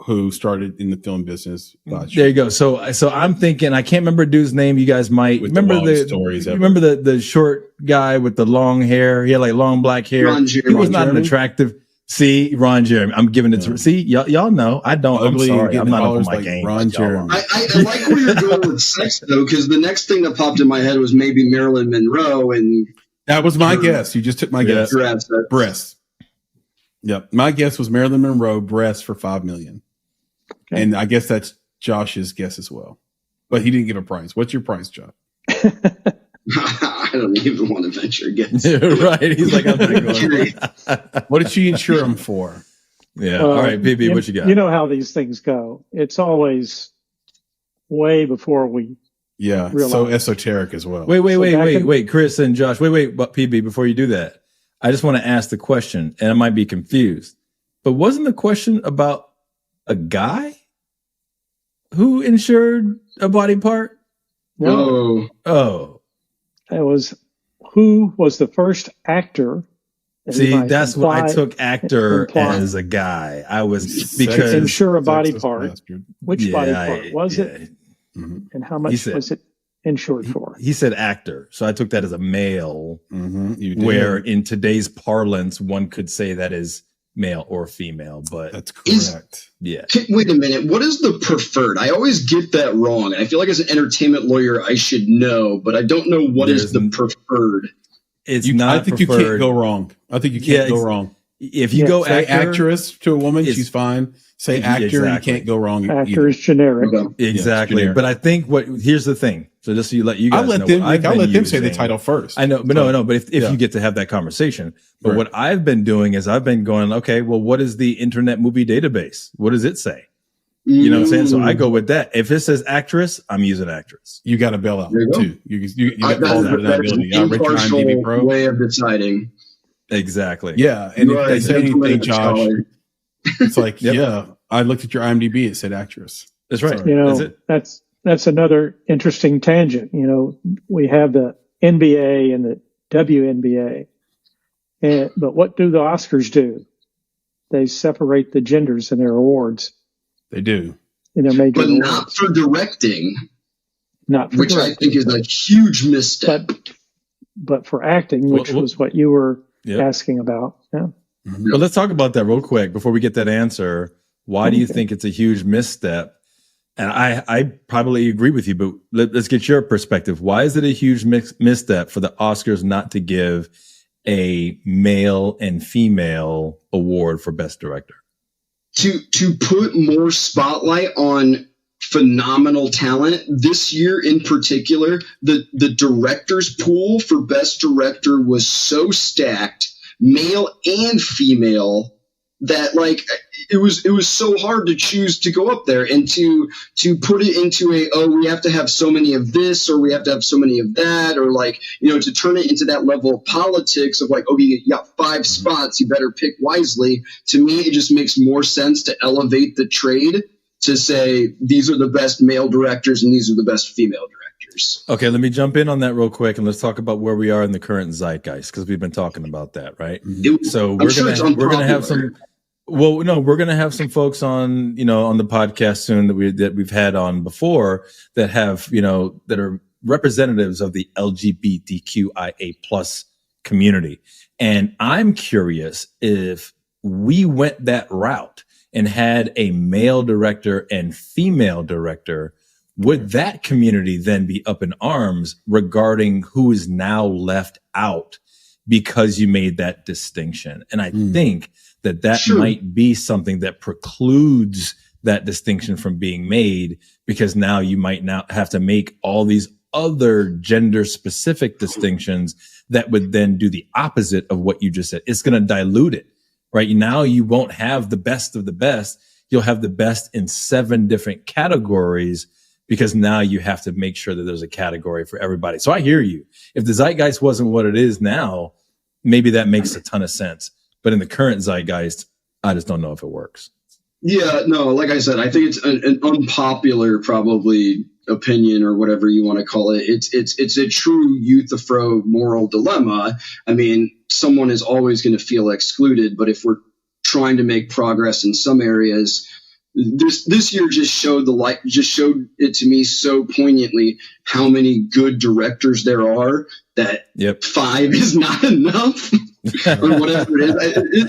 Who started in the film business. There you go. So I'm thinking, I can't remember a dude's name. You guys might remember the short guy with the long hair. He had like long black hair. He was not an attractive. See, Ron Jeremy. I'm giving it to. See, y'all know. I don't. I'm sorry. I'm not up on my game. Ron Jeremy. I like where you're going with sex though, because the next thing that popped in my head was maybe Marilyn Monroe, and that was my guess. You just took my guess. Breasts. Yep, my guess was Marilyn Monroe breasts for $5 million. Okay. And I guess that's Josh's guess as well. But he didn't give a price. What's your price, Josh? I don't even want to venture a guess. Right. He's like, I'm not going. What did she insure him for? Yeah. All right, BB, what you got? You know how these things go. It's always way before we realize. So esoteric as well. Wait, Chris and Josh. But PB, before you do that, I just want to ask the question, and I might be confused. But wasn't the question about a guy who insured a body part? No. Oh. It was who was the first actor. See, that's what I took actor as a guy. I was because insure a body part. Which body part was it? Mm-hmm. And how much was it insured for? He said actor. So I took that as a male, where in today's parlance, one could say that is male or female, but that's correct. Wait a minute. What is the preferred? I always get that wrong. And I feel like as an entertainment lawyer, I should know, but I don't know what is the preferred. It's not I think preferred. You can't go wrong. I think you can't go wrong. If you go say actress to a woman, she's fine. Say actor, you can't go wrong. Actor is generic. Exactly. Generic. But I think here's the thing. So just so you let you guys know. I'll let them say the title first. I know, but no. But if you get to have that conversation, but what I've been doing is I've been going, okay, well, what is the Internet Movie Database? What does it say? You know what I'm saying? So I go with that. If it says actress, I'm using actress. You got to bail out too. You got all that ability. Impartial way of deciding. Exactly. Yeah, and if they say anything, Josh, it's like, I looked at your IMDb. It said actress. That's right. That's another interesting tangent. We have the NBA and the WNBA, but what do the Oscars do? They separate the genders in their awards. They do. In their major but awards. Not for directing. Which I think is a huge misstep. But for acting, which was what you were asking about. Yeah. Mm-hmm. But let's talk about that real quick before we get that answer. Why do you think it's a huge misstep? And I probably agree with you, but let's get your perspective. Why is it a huge misstep for the Oscars not to give a male and female award for Best Director? To put more spotlight on phenomenal talent this year in particular, the director's pool for Best Director was so stacked, male and female, that it was so hard to choose to go up there and to put it into we have to have so many of this or we have to have so many of that, or to turn it into that level of politics of you got 5 spots, you better pick wisely. To me, it just makes more sense to elevate the trade to say these are the best male directors and these are the best female directors. Okay, let me jump in on that real quick and let's talk about where we are in the current zeitgeist, because we've been talking about that, right? So we're gonna have some. Well, no, we're going to have some folks on the podcast soon that we've had on before that have, that are representatives of the LGBTQIA+ community. And I'm curious if we went that route and had a male director and female director, would that community then be up in arms regarding who is now left out because you made that distinction? And I think that might be something that precludes that distinction from being made, because now you might now have to make all these other gender specific distinctions that would then do the opposite of what you just said. It's going to dilute it, right? Now you won't have the best of the best. You'll have the best in 7 different categories because now you have to make sure that there's a category for everybody. So I hear you. If the zeitgeist wasn't what it is now, maybe that makes a ton of sense. But in the current zeitgeist, I just don't know if it works. Yeah, no, like I said, I think it's an unpopular probably opinion or whatever you want to call it. It's a true youth-afro moral dilemma. I mean, someone is always going to feel excluded, but if we're trying to make progress in some areas, this year just showed it to me so poignantly how many good directors there are that 5 is not enough or whatever it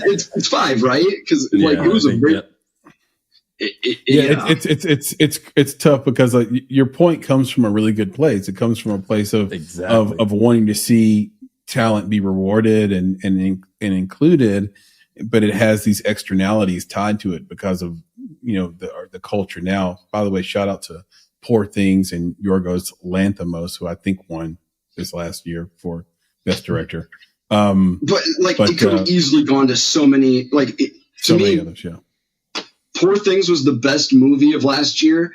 is. It's 5, right? Because it was a great. It's tough because your point comes from a really good place. It comes from a place of wanting to see talent be rewarded and included, but it has these externalities tied to it because of the culture now. By the way, shout out to Poor Things and Yorgos Lanthimos, who I think won this last year for Best Director. But it could have easily gone to so many many others. Yeah. Poor Things was the best movie of last year.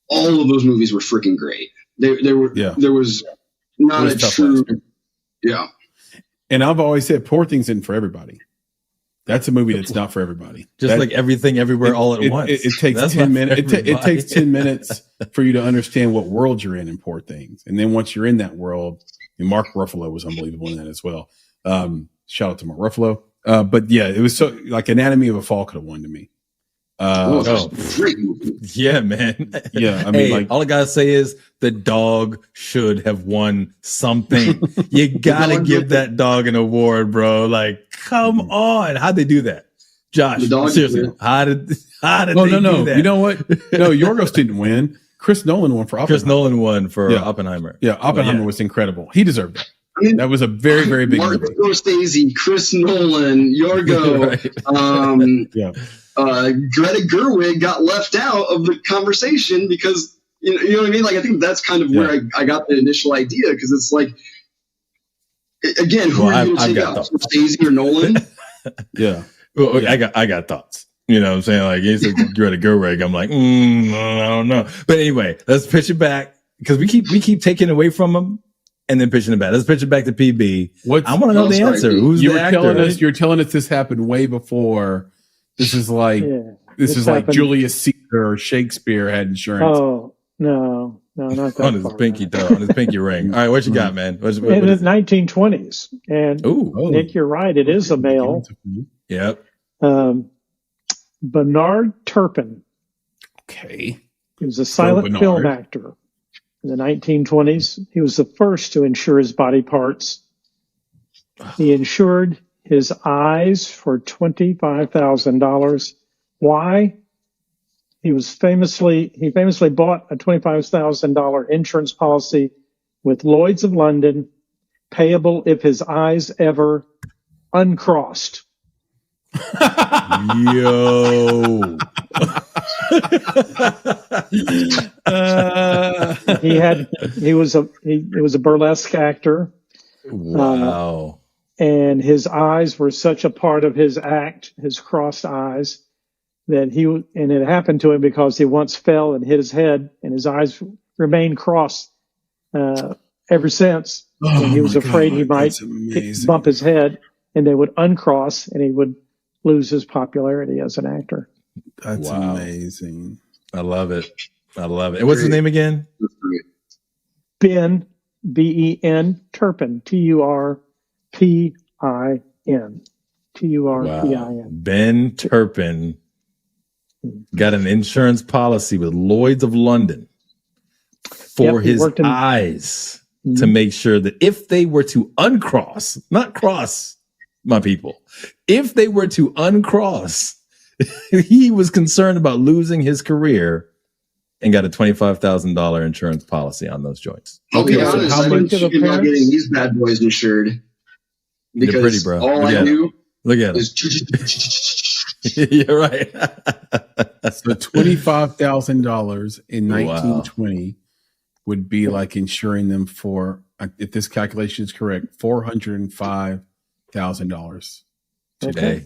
All of those movies were freaking great. There was not a true. Yeah. And I've always said Poor Things isn't for everybody. That's a movie that's not for everybody. Like Everything Everywhere All at Once. It takes 10 minutes. It takes 10 minutes for you to understand what world you're in Poor Things. And then once you're in that world, and Mark Ruffalo was unbelievable in that as well. Shout out to Mark Ruffalo. But yeah, it was so like Anatomy of a Fall could have won to me. Yeah, man. Yeah, I mean, all I gotta say is the dog should have won something. You gotta give that dog an award, bro. Like, come on, how'd they do that, Josh? Seriously, how did they do that? You know what? No, Yorgos didn't win. Chris Nolan won for Oppenheimer. Chris Nolan won for Oppenheimer. Yeah, Oppenheimer was incredible. He deserved it. I mean, that was a very, very big Mark movie. Scorsese, Chris Nolan, Yorgo, Greta Gerwig got left out of the conversation because you know what I mean. Like I think that's kind of where I got the initial idea because it's like again, who are you going to take out, Scorsese or Nolan? Yeah, well, I got thoughts. You know what I'm saying? Like you said Greta Gerwig, I'm like, I don't know. But anyway, let's pitch it back because we keep taking away from them. And then pitching it back. Let's pitch it back to PB. I want to know the answer. Who's the actor? You're telling us this happened way before. This is like like Julius Caesar or Shakespeare had insurance. Oh no, not that. On his pinky toe, on his pinky ring. All right, what you got, man? In the 1920s, and Nick, you're right. It is a male. Yep. Bernard Turpin. Okay. He was a silent film actor. In the 1920s, he was the first to insure his body parts. He insured his eyes for $25,000. Why? He famously bought a $25,000 insurance policy with Lloyd's of London, payable if his eyes ever uncrossed. Yo. He was a burlesque actor. Wow. And his eyes were such a part of his act, his crossed eyes, that it happened to him because he once fell and hit his head, and his eyes remained crossed ever since. And he was afraid he might bump his head, and they would uncross, and he would lose his popularity as an actor. That's amazing. I love it. And what's his name again? Ben, Ben, Turpin, Turpin. Turpin. Ben Turpin got an insurance policy with Lloyd's of London for his eyes to make sure that if they were to uncross, not cross, my people, if they were to uncross, he was concerned about losing his career and got a $25,000 insurance policy on those joints. Okay, so how much you're not getting these bad boys insured? Because they're pretty, bro. All I do look at is you're right. So $25,000 in 1920 would be like insuring them for, if this calculation is correct, $405,000 today.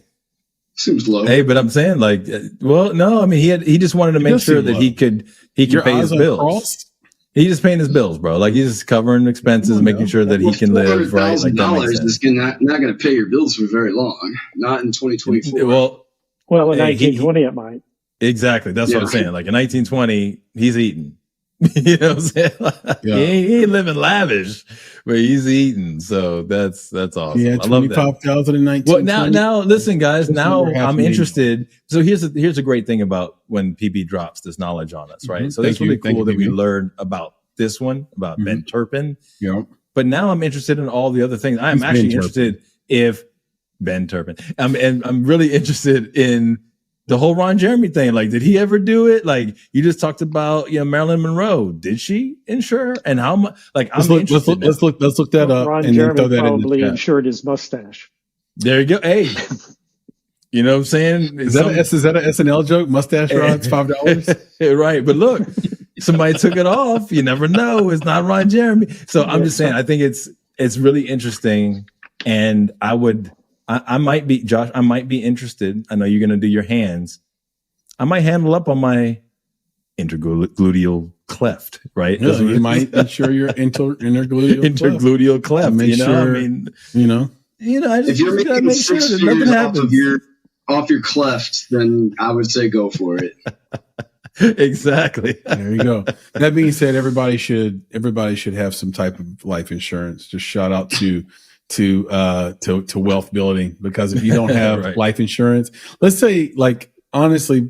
Seems low. Hey, but I'm saying like, well, no, I mean, he just wanted to make sure that he could pay his bills. He's just paying his bills, bro. Like he's just covering expenses, making sure that he can live right. Like $400,000 is not going to pay your bills for very long. Not in 2024. Well, in 1920 it might. Exactly. That's what I'm saying. Like in 1920, he's eating. You know what I'm saying? Yeah. He ain't living lavish, but he's eating. So that's awesome. Yeah, I love that. 25,000 in 1920. Well, now listen, guys. Now I'm interested. So here's a great thing about when PB drops this knowledge on us, right? Mm-hmm. So it's really cool that we learned about this one, about Ben Turpin. Yeah. But now I'm interested in all the other things. I'm actually interested if Ben Turpin. I'm really interested in the whole Ron Jeremy thing. Like, did he ever do it? Like, you just talked about, Marilyn Monroe. Did she insure? And how much? Like, let's look that up. Ron Jeremy probably insured his mustache. There you go. Hey, you know what I'm saying? Is that an SNL joke? Mustache Ron's $5. Right. But look, somebody took it off. You never know. It's not Ron Jeremy. So I'm just saying, I think it's really interesting. And I might be, Josh, I might be interested. I know you're going to do your hands. I might handle up on my intergluteal cleft, right? Yeah, you might insure your intergluteal cleft. Make sure, I just if you're making make sure that nothing happens off your cleft, then I would say go for it. Exactly. There you go. That being said, everybody should have some type of life insurance. Just shout out to wealth building, because if you don't have right. life insurance, let's say, like, honestly,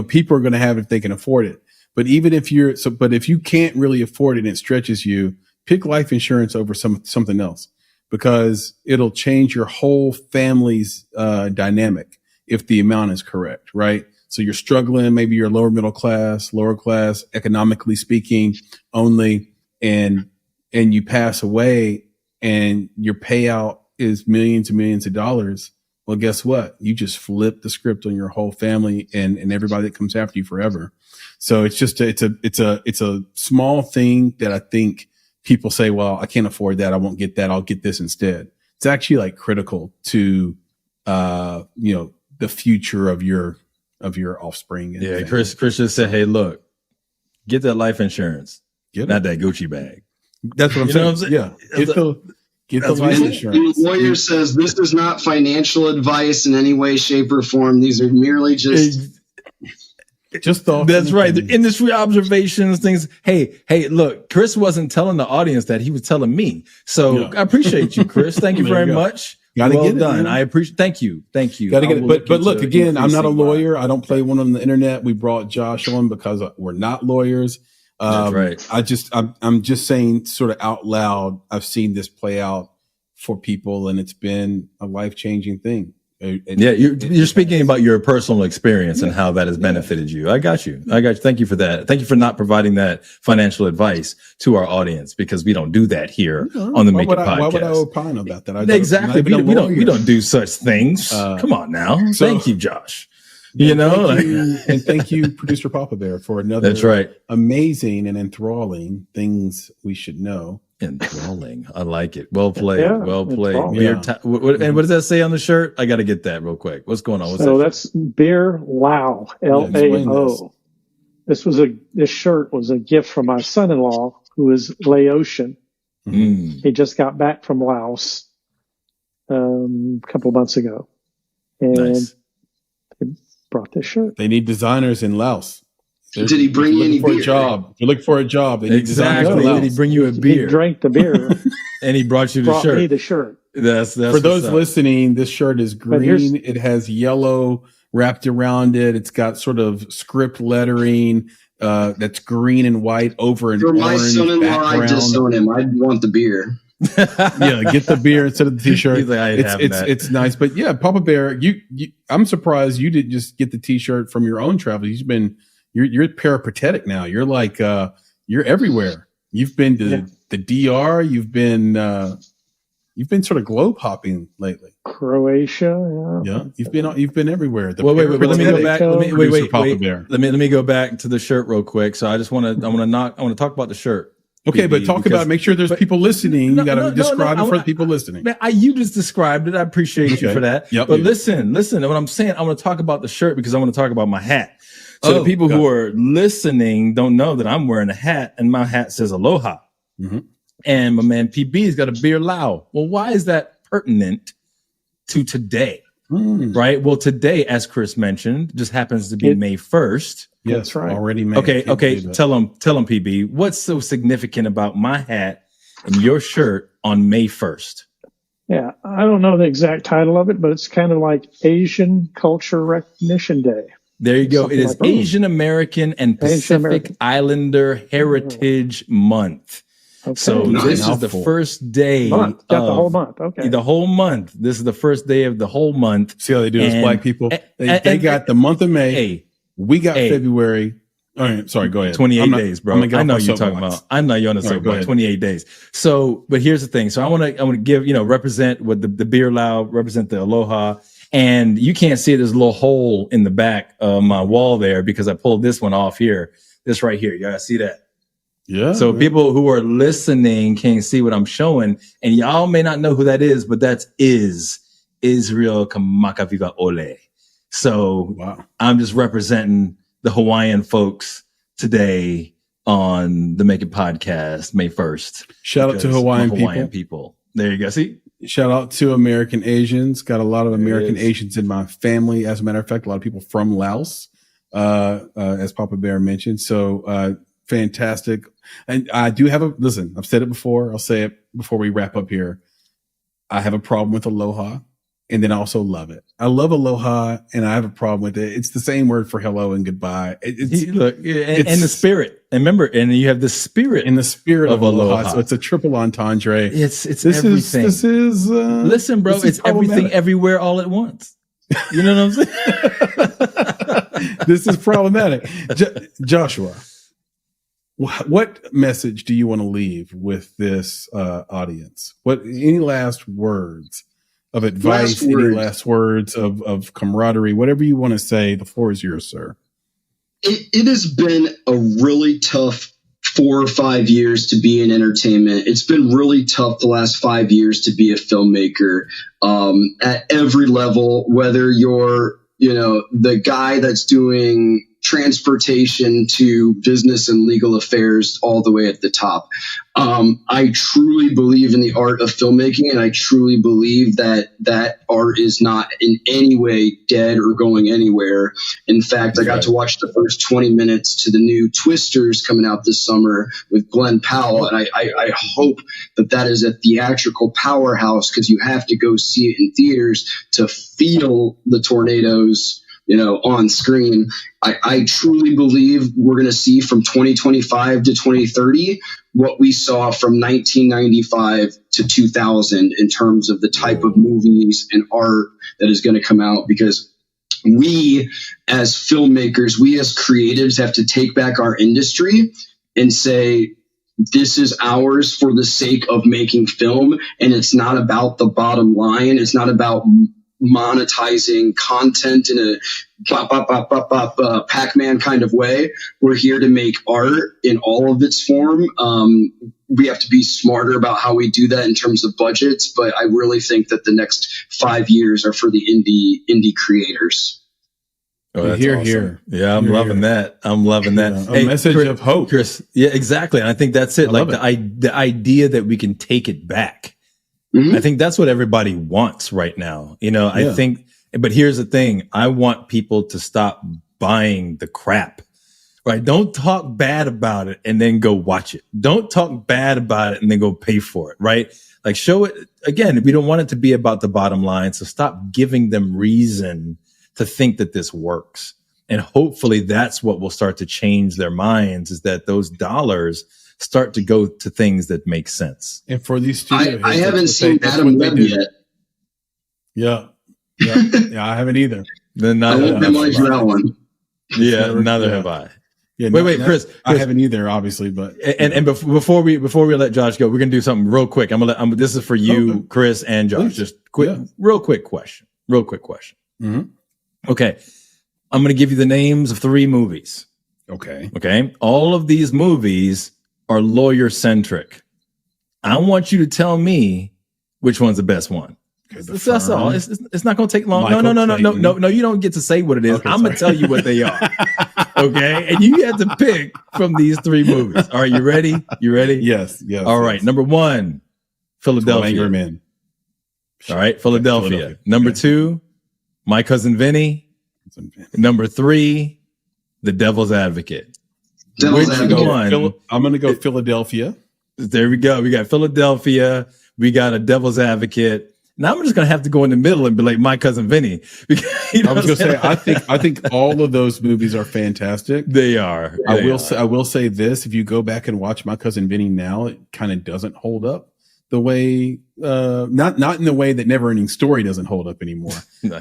people are going to have it if they can afford it. But even if if you can't really afford it and it stretches you, pick life insurance over something else, because it'll change your whole family's dynamic if the amount is correct, right? So you're struggling, maybe you're lower class, economically speaking only, and you pass away and your payout is millions and millions of dollars. Well, guess what? You just flip the script on your whole family and everybody that comes after you forever. So it's just, it's a small thing that I think people say, well, I can't afford that. I won't get that. I'll get this instead. It's actually like critical to, the future of your offspring. Yeah. Chris just said, hey, look, get that life insurance, not that Gucci bag. That's what I'm saying. Yeah. Get the life insurance. The lawyer says this is not financial advice in any way, shape, or form. These are merely just thoughts. That's right. The industry observations, things. Hey, look, Chris wasn't telling the audience that, he was telling me. So I appreciate you, Chris. Thank you very much. Gotta well get it done. Man. I appreciate. Thank you. Gotta get it. But look, again, I'm not a lawyer. I don't play one on the internet. We brought Josh on because we're not lawyers. That's right. I'm just saying, sort of out loud, I've seen this play out for people, and it's been a life-changing thing. You're speaking about your personal experience and how that has benefited you. I got you. Thank you for that. Thank you for not providing that financial advice to our audience, because we don't do that here on the Make It podcast. Why would I opine about that? Exactly. We don't do such things. Come on now. Thank you, Josh. And thank you, Producer Papa Bear, for another That's right. amazing and enthralling things we should know. Enthralling. I like it. Well played. Yeah, well played. Yeah. And what does that say on the shirt? I got to get that real quick. What's going on? That's Beer Lao, Lao. This shirt was a gift from my son-in-law, who is Laotian. Mm. He just got back from Laos a couple of months ago, and Nice. they brought this shirt. They need designers in Laos. Did he bring you any beer? If you're looking for a job, they need Exactly. designers in Laos. Did he bring you a beer? He drank the beer. And he brought you the brought shirt. me the shirt. That's For those listening, this shirt is green. It has yellow wrapped around it. It's got sort of script lettering that's green and white over an For my orange son-in-law, background. I disown him. I want the beer. Yeah, get the beer instead of the t-shirt. He's like, I ain't having that. It's nice. But yeah, Papa Bear, I'm surprised you didn't just get the t-shirt from your own travels. You're peripatetic now. You're like you're everywhere. You've been to the DR. You've been sort of globe hopping lately. Croatia. Yeah, you've been everywhere. Wait. Let me go back. Wait. Papa Bear. Let me go back to the shirt real quick. So I want to talk about the shirt. Okay, but talk about, make sure there's people listening. You got to describe it for the people listening. Man, you just described it. I appreciate you for that. Yep, but listen, what I'm saying, I want to talk about the shirt because I want to talk about my hat. So the people who are listening don't know that I'm wearing a hat, and my hat says Aloha. Mm-hmm. And my man PB's got a beer Lao. Well, why is that pertinent to today? Right? Well, today, as Chris mentioned, just happens to be May 1st. Yes, that's right. Already May. Okay. Tell him, PB, what's so significant about my hat and your shirt on May 1st? Yeah, I don't know the exact title of it, but it's kind of like Asian Culture Recognition Day. There you go. It is like Asian American and Pacific Islander Heritage Month. Okay. So this is the first day. The whole month. Okay. The whole month. This is the first day of the whole month. See how they do as black people? They got the month of May. We got February. All right. Sorry. Go ahead. 28 days, bro. I know you're talking about. I know you're on the soapbox. 28 days. So, but here's the thing. So I want to give, represent what the beer Lao, represent the Aloha. And you can't see there's a little hole in the back of my wall there because I pulled this one off here. This right here. Y'all see that? Yeah. So people who are listening can't see what I'm showing. And y'all may not know who that is, but that's Israel Kamakaviva Ole. So I'm just representing the Hawaiian folks today on the Make It podcast, May 1st. Shout out to Hawaiian people. There you go. See? Shout out to American Asians. Got a lot of American Asians in my family. As a matter of fact, a lot of people from Laos, as Papa Bear mentioned. So, fantastic. And I do have listen, I've said it before. I'll say it before we wrap up here. I have a problem with Aloha, and then I also love it. I love Aloha, and I have a problem with it. It's the same word for hello and goodbye. And the spirit. And remember, and you have the spirit. In the spirit of Aloha. So it's a triple entendre. It's everything. Listen, bro, it's everything everywhere all at once. You know what I'm saying? This is problematic. Joshua, what message do you want to leave with this audience? Any last words of advice, any last words of camaraderie, whatever you want to say? The floor is yours, sir. It has been a really tough 4 or 5 years to be in entertainment. It's been really tough the last 5 years to be a filmmaker at every level, whether you're, the guy that's doing transportation to business and legal affairs all the way at the top. I truly believe in the art of filmmaking, and I truly believe that art is not in any way dead or going anywhere. In fact, I got to watch the first 20 minutes to the new Twisters coming out this summer with Glenn Powell, and I hope that is a theatrical powerhouse, because you have to go see it in theaters to feel the tornadoes on screen. I truly believe we're going to see from 2025 to 2030 what we saw from 1995 to 2000 in terms of the type of movies and art that is going to come out, because we as filmmakers, we as creatives have to take back our industry and say, this is ours for the sake of making film. And it's not about the bottom line. It's not about monetizing content in a Pac-Man kind of way. We're here to make art in all of its form. We have to be smarter about how we do that in terms of budgets, but I really think that the next 5 years are for the indie creators. Oh, that's awesome. Here. Yeah, I'm loving that. I'm loving that. A message of hope, Chris. Yeah, exactly. And I think that's it. Like the idea that we can take it back. Mm-hmm. I think that's what everybody wants right now. I think, but here's the thing. I want people to stop buying the crap, right? Don't talk bad about it and then go watch it. Don't talk bad about it and then go pay for it, right? Like, show it again. We don't want it to be about the bottom line. So stop giving them reason to think that this works. And hopefully that's what will start to change their minds, is that those dollars start to go to things that make sense. And for these studios, I haven't seen Adam Webb yet. Yeah, I haven't either. Then I won't memorize that one. Yeah, neither have I. Yeah, wait, Chris, I haven't either, obviously, but and before we let Josh go, we're gonna do something real quick. This is for you, Chris, and Josh. Please. Just quick, real quick question. Mm-hmm. Okay, I'm gonna give you the names of 3 movies. Okay. All of these movies are lawyer centric. I want you to tell me which one's the best one. That's all. It's not going to take long. No. You don't get to say what it is. I'm going to tell you what they are. Okay. And you have to pick from these three movies. All right. You ready? Yes. All right. Number one, Philadelphia. Angry Men. All right. Philadelphia. Number two, My Cousin Vinny. Number three, The Devil's Advocate. Devil's Advocate. I'm going to go Philadelphia. There we go. We got Philadelphia. We got A Devil's Advocate. Now I'm just gonna have to go in the middle and be like My Cousin Vinny. Because, I was gonna say I think all of those movies are fantastic. They are. I will say this: if you go back and watch My Cousin Vinny now, it kind of doesn't hold up the way not in the way that Neverending Story doesn't hold up anymore,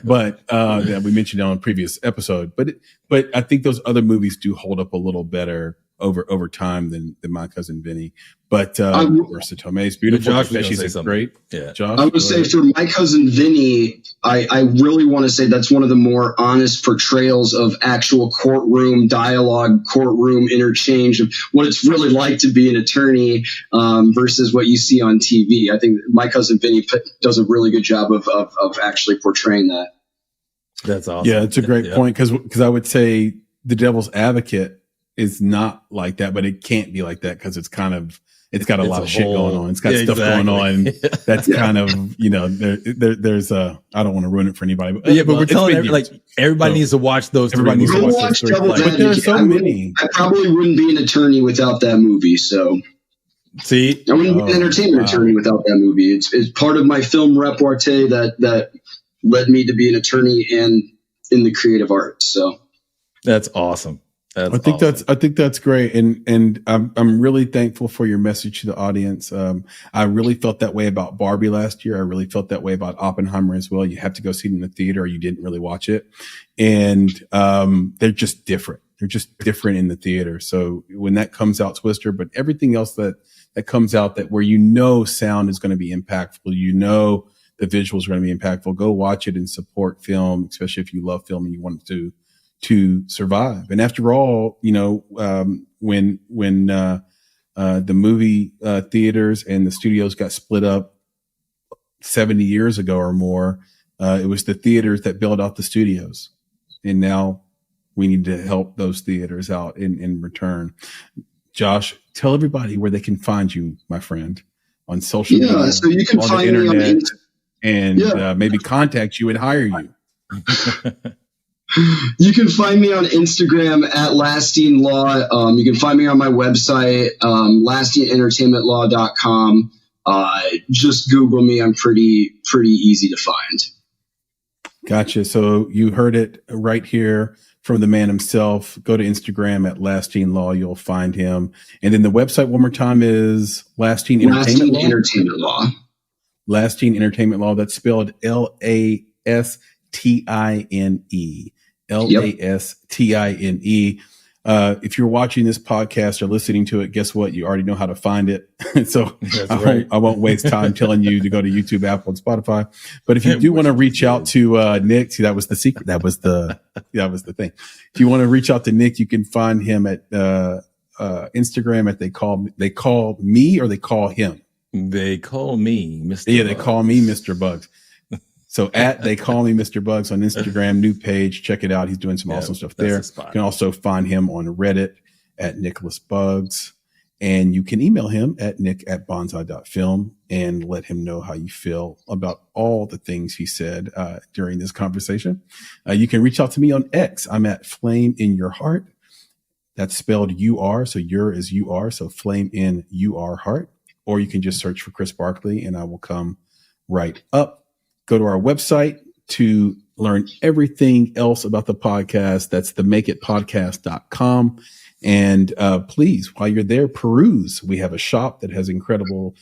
but that we mentioned on a previous episode. But I think those other movies do hold up a little better over time than My Cousin Vinny. But Marissa Tomei is beautiful. Josh, she's great. Yeah, Josh, I would say for My Cousin Vinny, I really want to say that's one of the more honest portrayals of actual courtroom dialogue, courtroom interchange of what it's really like to be an attorney versus what you see on TV. I think My Cousin Vinny does a really good job of actually portraying that. That's awesome. Yeah, it's a great point because I would say The Devil's Advocate is not like that, but it can't be like that because it's got a lot of shit going on. It's got stuff going on. That's kind of, there's I don't want to ruin it for anybody. But we're telling everybody needs to watch those. Everybody needs to watch Devil's Advocate. But there's so many. I probably wouldn't be an attorney without that movie. So see, I wouldn't be an entertainment attorney without that movie. It's part of my film repertoire that led me to be an attorney and in the creative arts. So that's awesome. I think that's great, and I'm really thankful for your message to the audience. I really felt that way about Barbie last year. I really felt that way about Oppenheimer as well. You have to go see it in the theater, or you didn't really watch it, and they're just different. They're just different in the theater. So when that comes out, Twister, but everything else that comes out that where sound is going to be impactful, the visuals are going to be impactful. Go watch it and support film, especially if you love film and you want to survive. And after all, when the movie theaters and the studios got split up 70 years ago or more, it was the theaters that bailed out the studios. And now we need to help those theaters out in return. Josh, tell everybody where they can find you, my friend, on social media. So you can on find the internet, me and maybe contact you and hire you. You can find me on Instagram at Lastine Law. You can find me on my website, LastineEntertainmentLaw.com. Just Google me. I'm pretty easy to find. Gotcha. So you heard it right here from the man himself. Go to Instagram at Lastine Law. You'll find him. And then the website one more time is Lastine Entertainment Law. Lastine Entertainment Law. That's spelled Lastine. Lastine. If you're watching this podcast or listening to it, guess what? You already know how to find it. So I won't waste time telling you to go to YouTube, Apple, and Spotify. But if you do want to reach out to Nick, see, that was the secret. That was the thing. If you want to reach out to Nick, you can find him at Instagram at they call me or they call him. They call me Mr. Yeah, they call me Mr. Bugs. So at They Call Me Mr. Bugs on Instagram, new page. Check it out. He's doing some awesome stuff there. You can also find him on Reddit at Nicholas Bugs. And you can email him at nick@bonsai.film and let him know how you feel about all the things he said during this conversation. You can reach out to me on X. I'm at Flame in Your Heart. That's spelled UR. So your is UR. So Flame in UR Heart. Or you can just search for Chris Barkley and I will come right up. Go to our website to learn everything else about the podcast. That's themakeitpodcast.com. And please, while you're there, peruse. We have a shop that has incredible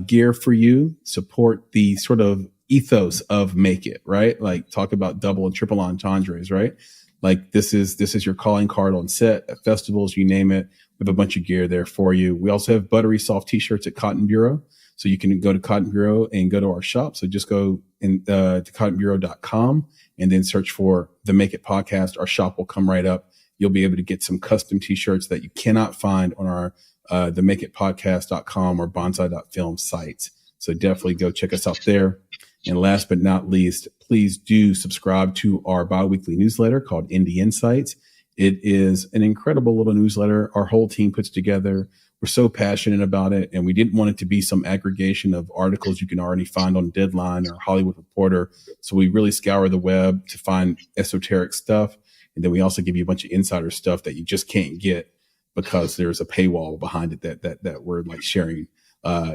gear for you. Support the sort of ethos of Make It, right? Like talk about double and triple entendres, right? Like this is your calling card on set at festivals, you name it. We have a bunch of gear there for you. We also have buttery soft t-shirts at Cotton Bureau. So you can go to Cotton Bureau and go to our shop. So just go to cottonbureau.com and then search for the Make It Podcast. Our shop will come right up. You'll be able to get some custom t-shirts that you cannot find on our the makeitpodcast.com or bonsai.film sites. So definitely go check us out there. And last but not least, please do subscribe to our biweekly newsletter called Indie Insights. It is an incredible little newsletter our whole team puts together. We're so passionate about it, and we didn't want it to be some aggregation of articles you can already find on Deadline or Hollywood Reporter. So we really scour the web to find esoteric stuff. And then we also give you a bunch of insider stuff that you just can't get because there's a paywall behind it that we're like sharing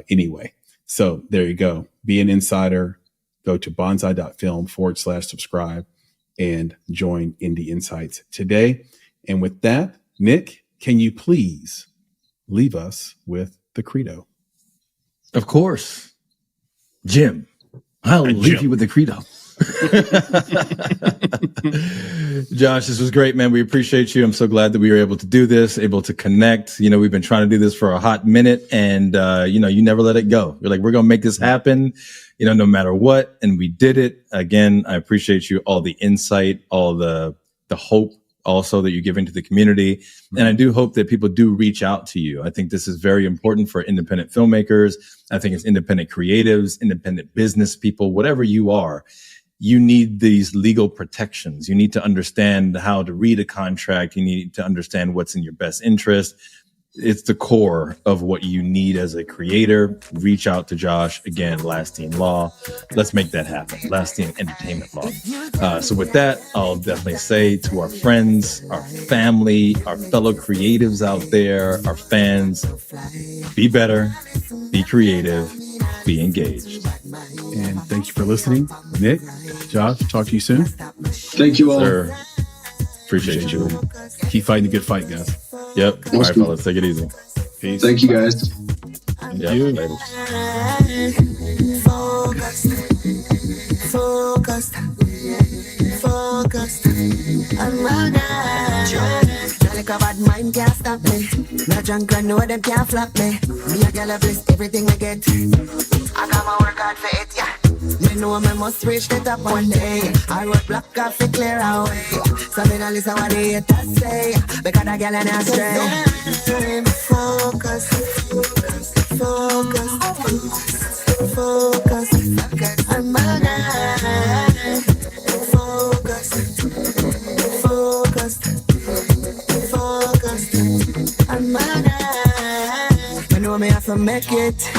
anyway. So there you go. Be an insider. Go to bonsai.film/subscribe and join Indie Insights today. And with that, Nick, can you please leave us with the credo? Of course. Jim, I'll leave you with the credo. Josh, this was great, man. We appreciate you. I'm so glad that we were able to do this, able to connect. You know, we've been trying to do this for a hot minute, and you never let it go. You're like, we're going to make this happen, no matter what. And we did it. Again, I appreciate you, all the insight, all the hope also that you're giving to the community. And I do hope that people do reach out to you. I think this is very important for independent filmmakers. I think it's independent creatives, independent business people, whatever you are. You need these legal protections. You need to understand how to read a contract. You need to understand what's in your best interest. It's the core of what you need as a creator. Reach out to Josh. Again, Lastine Law. Let's make that happen. Lastine Entertainment Law. So with that, I'll definitely say to our friends, our family, our fellow creatives out there, our fans, be better, be creative, be engaged. And thank you for listening. Nick, Josh, talk to you soon. Thank you all. Sir, appreciate you. Keep fighting the good fight, guys. Yep. All right, fellas. Take it easy. Peace. Thank you, guys. Thank you. Focused. I'm like a bad mind can't stop me. Not drunk and know them can't flop me. Me a girl a bless everything I get. I got my work hard for it, yeah. Me know I must reach the top one day. I work black coffee clear away. So me not listen what they haters say. Because a girl ain't astray. Focus. I'm on Focused. I'm on I know me have to make it.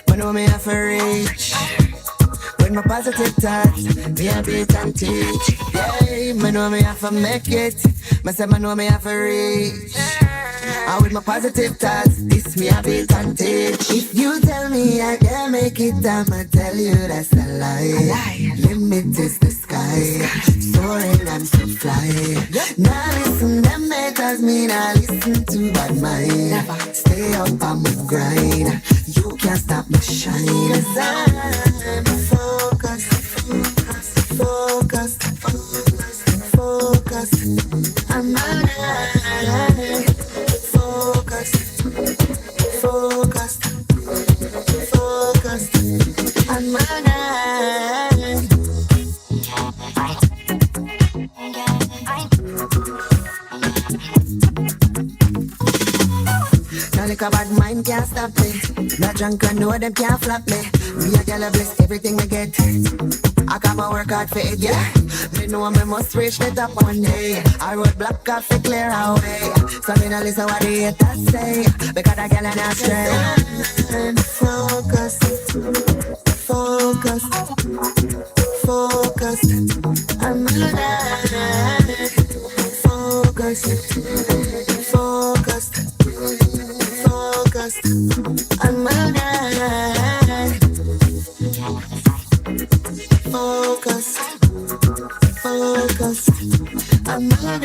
I know me have to reach. With my positive thoughts, me a beat and teach. Yeah, I know me have to make it. Myself, I know me have to reach. And with my positive thoughts, this me a beat and teach. If you tell me I can't make it, I'ma tell you that's a lie. Limit is the sky. Soaring, I'm so fly. Now listen, them haters me, now listen to bad mind. Stay up on my grind. You can't stop my shine. 'Cause I'm focused. I'm on Focused. I'm on Now like a bad mind can't stop me. Not drunk and know them can't flop me. Me a girl a bless everything I get. I got my work hard for it, yeah. Me know I must reach the top one day. I wrote black coffee clear away. So me not listen what they haters say. Because a girl ain't astray. Focus. I'm on Focused. I'm on Focused. I'm on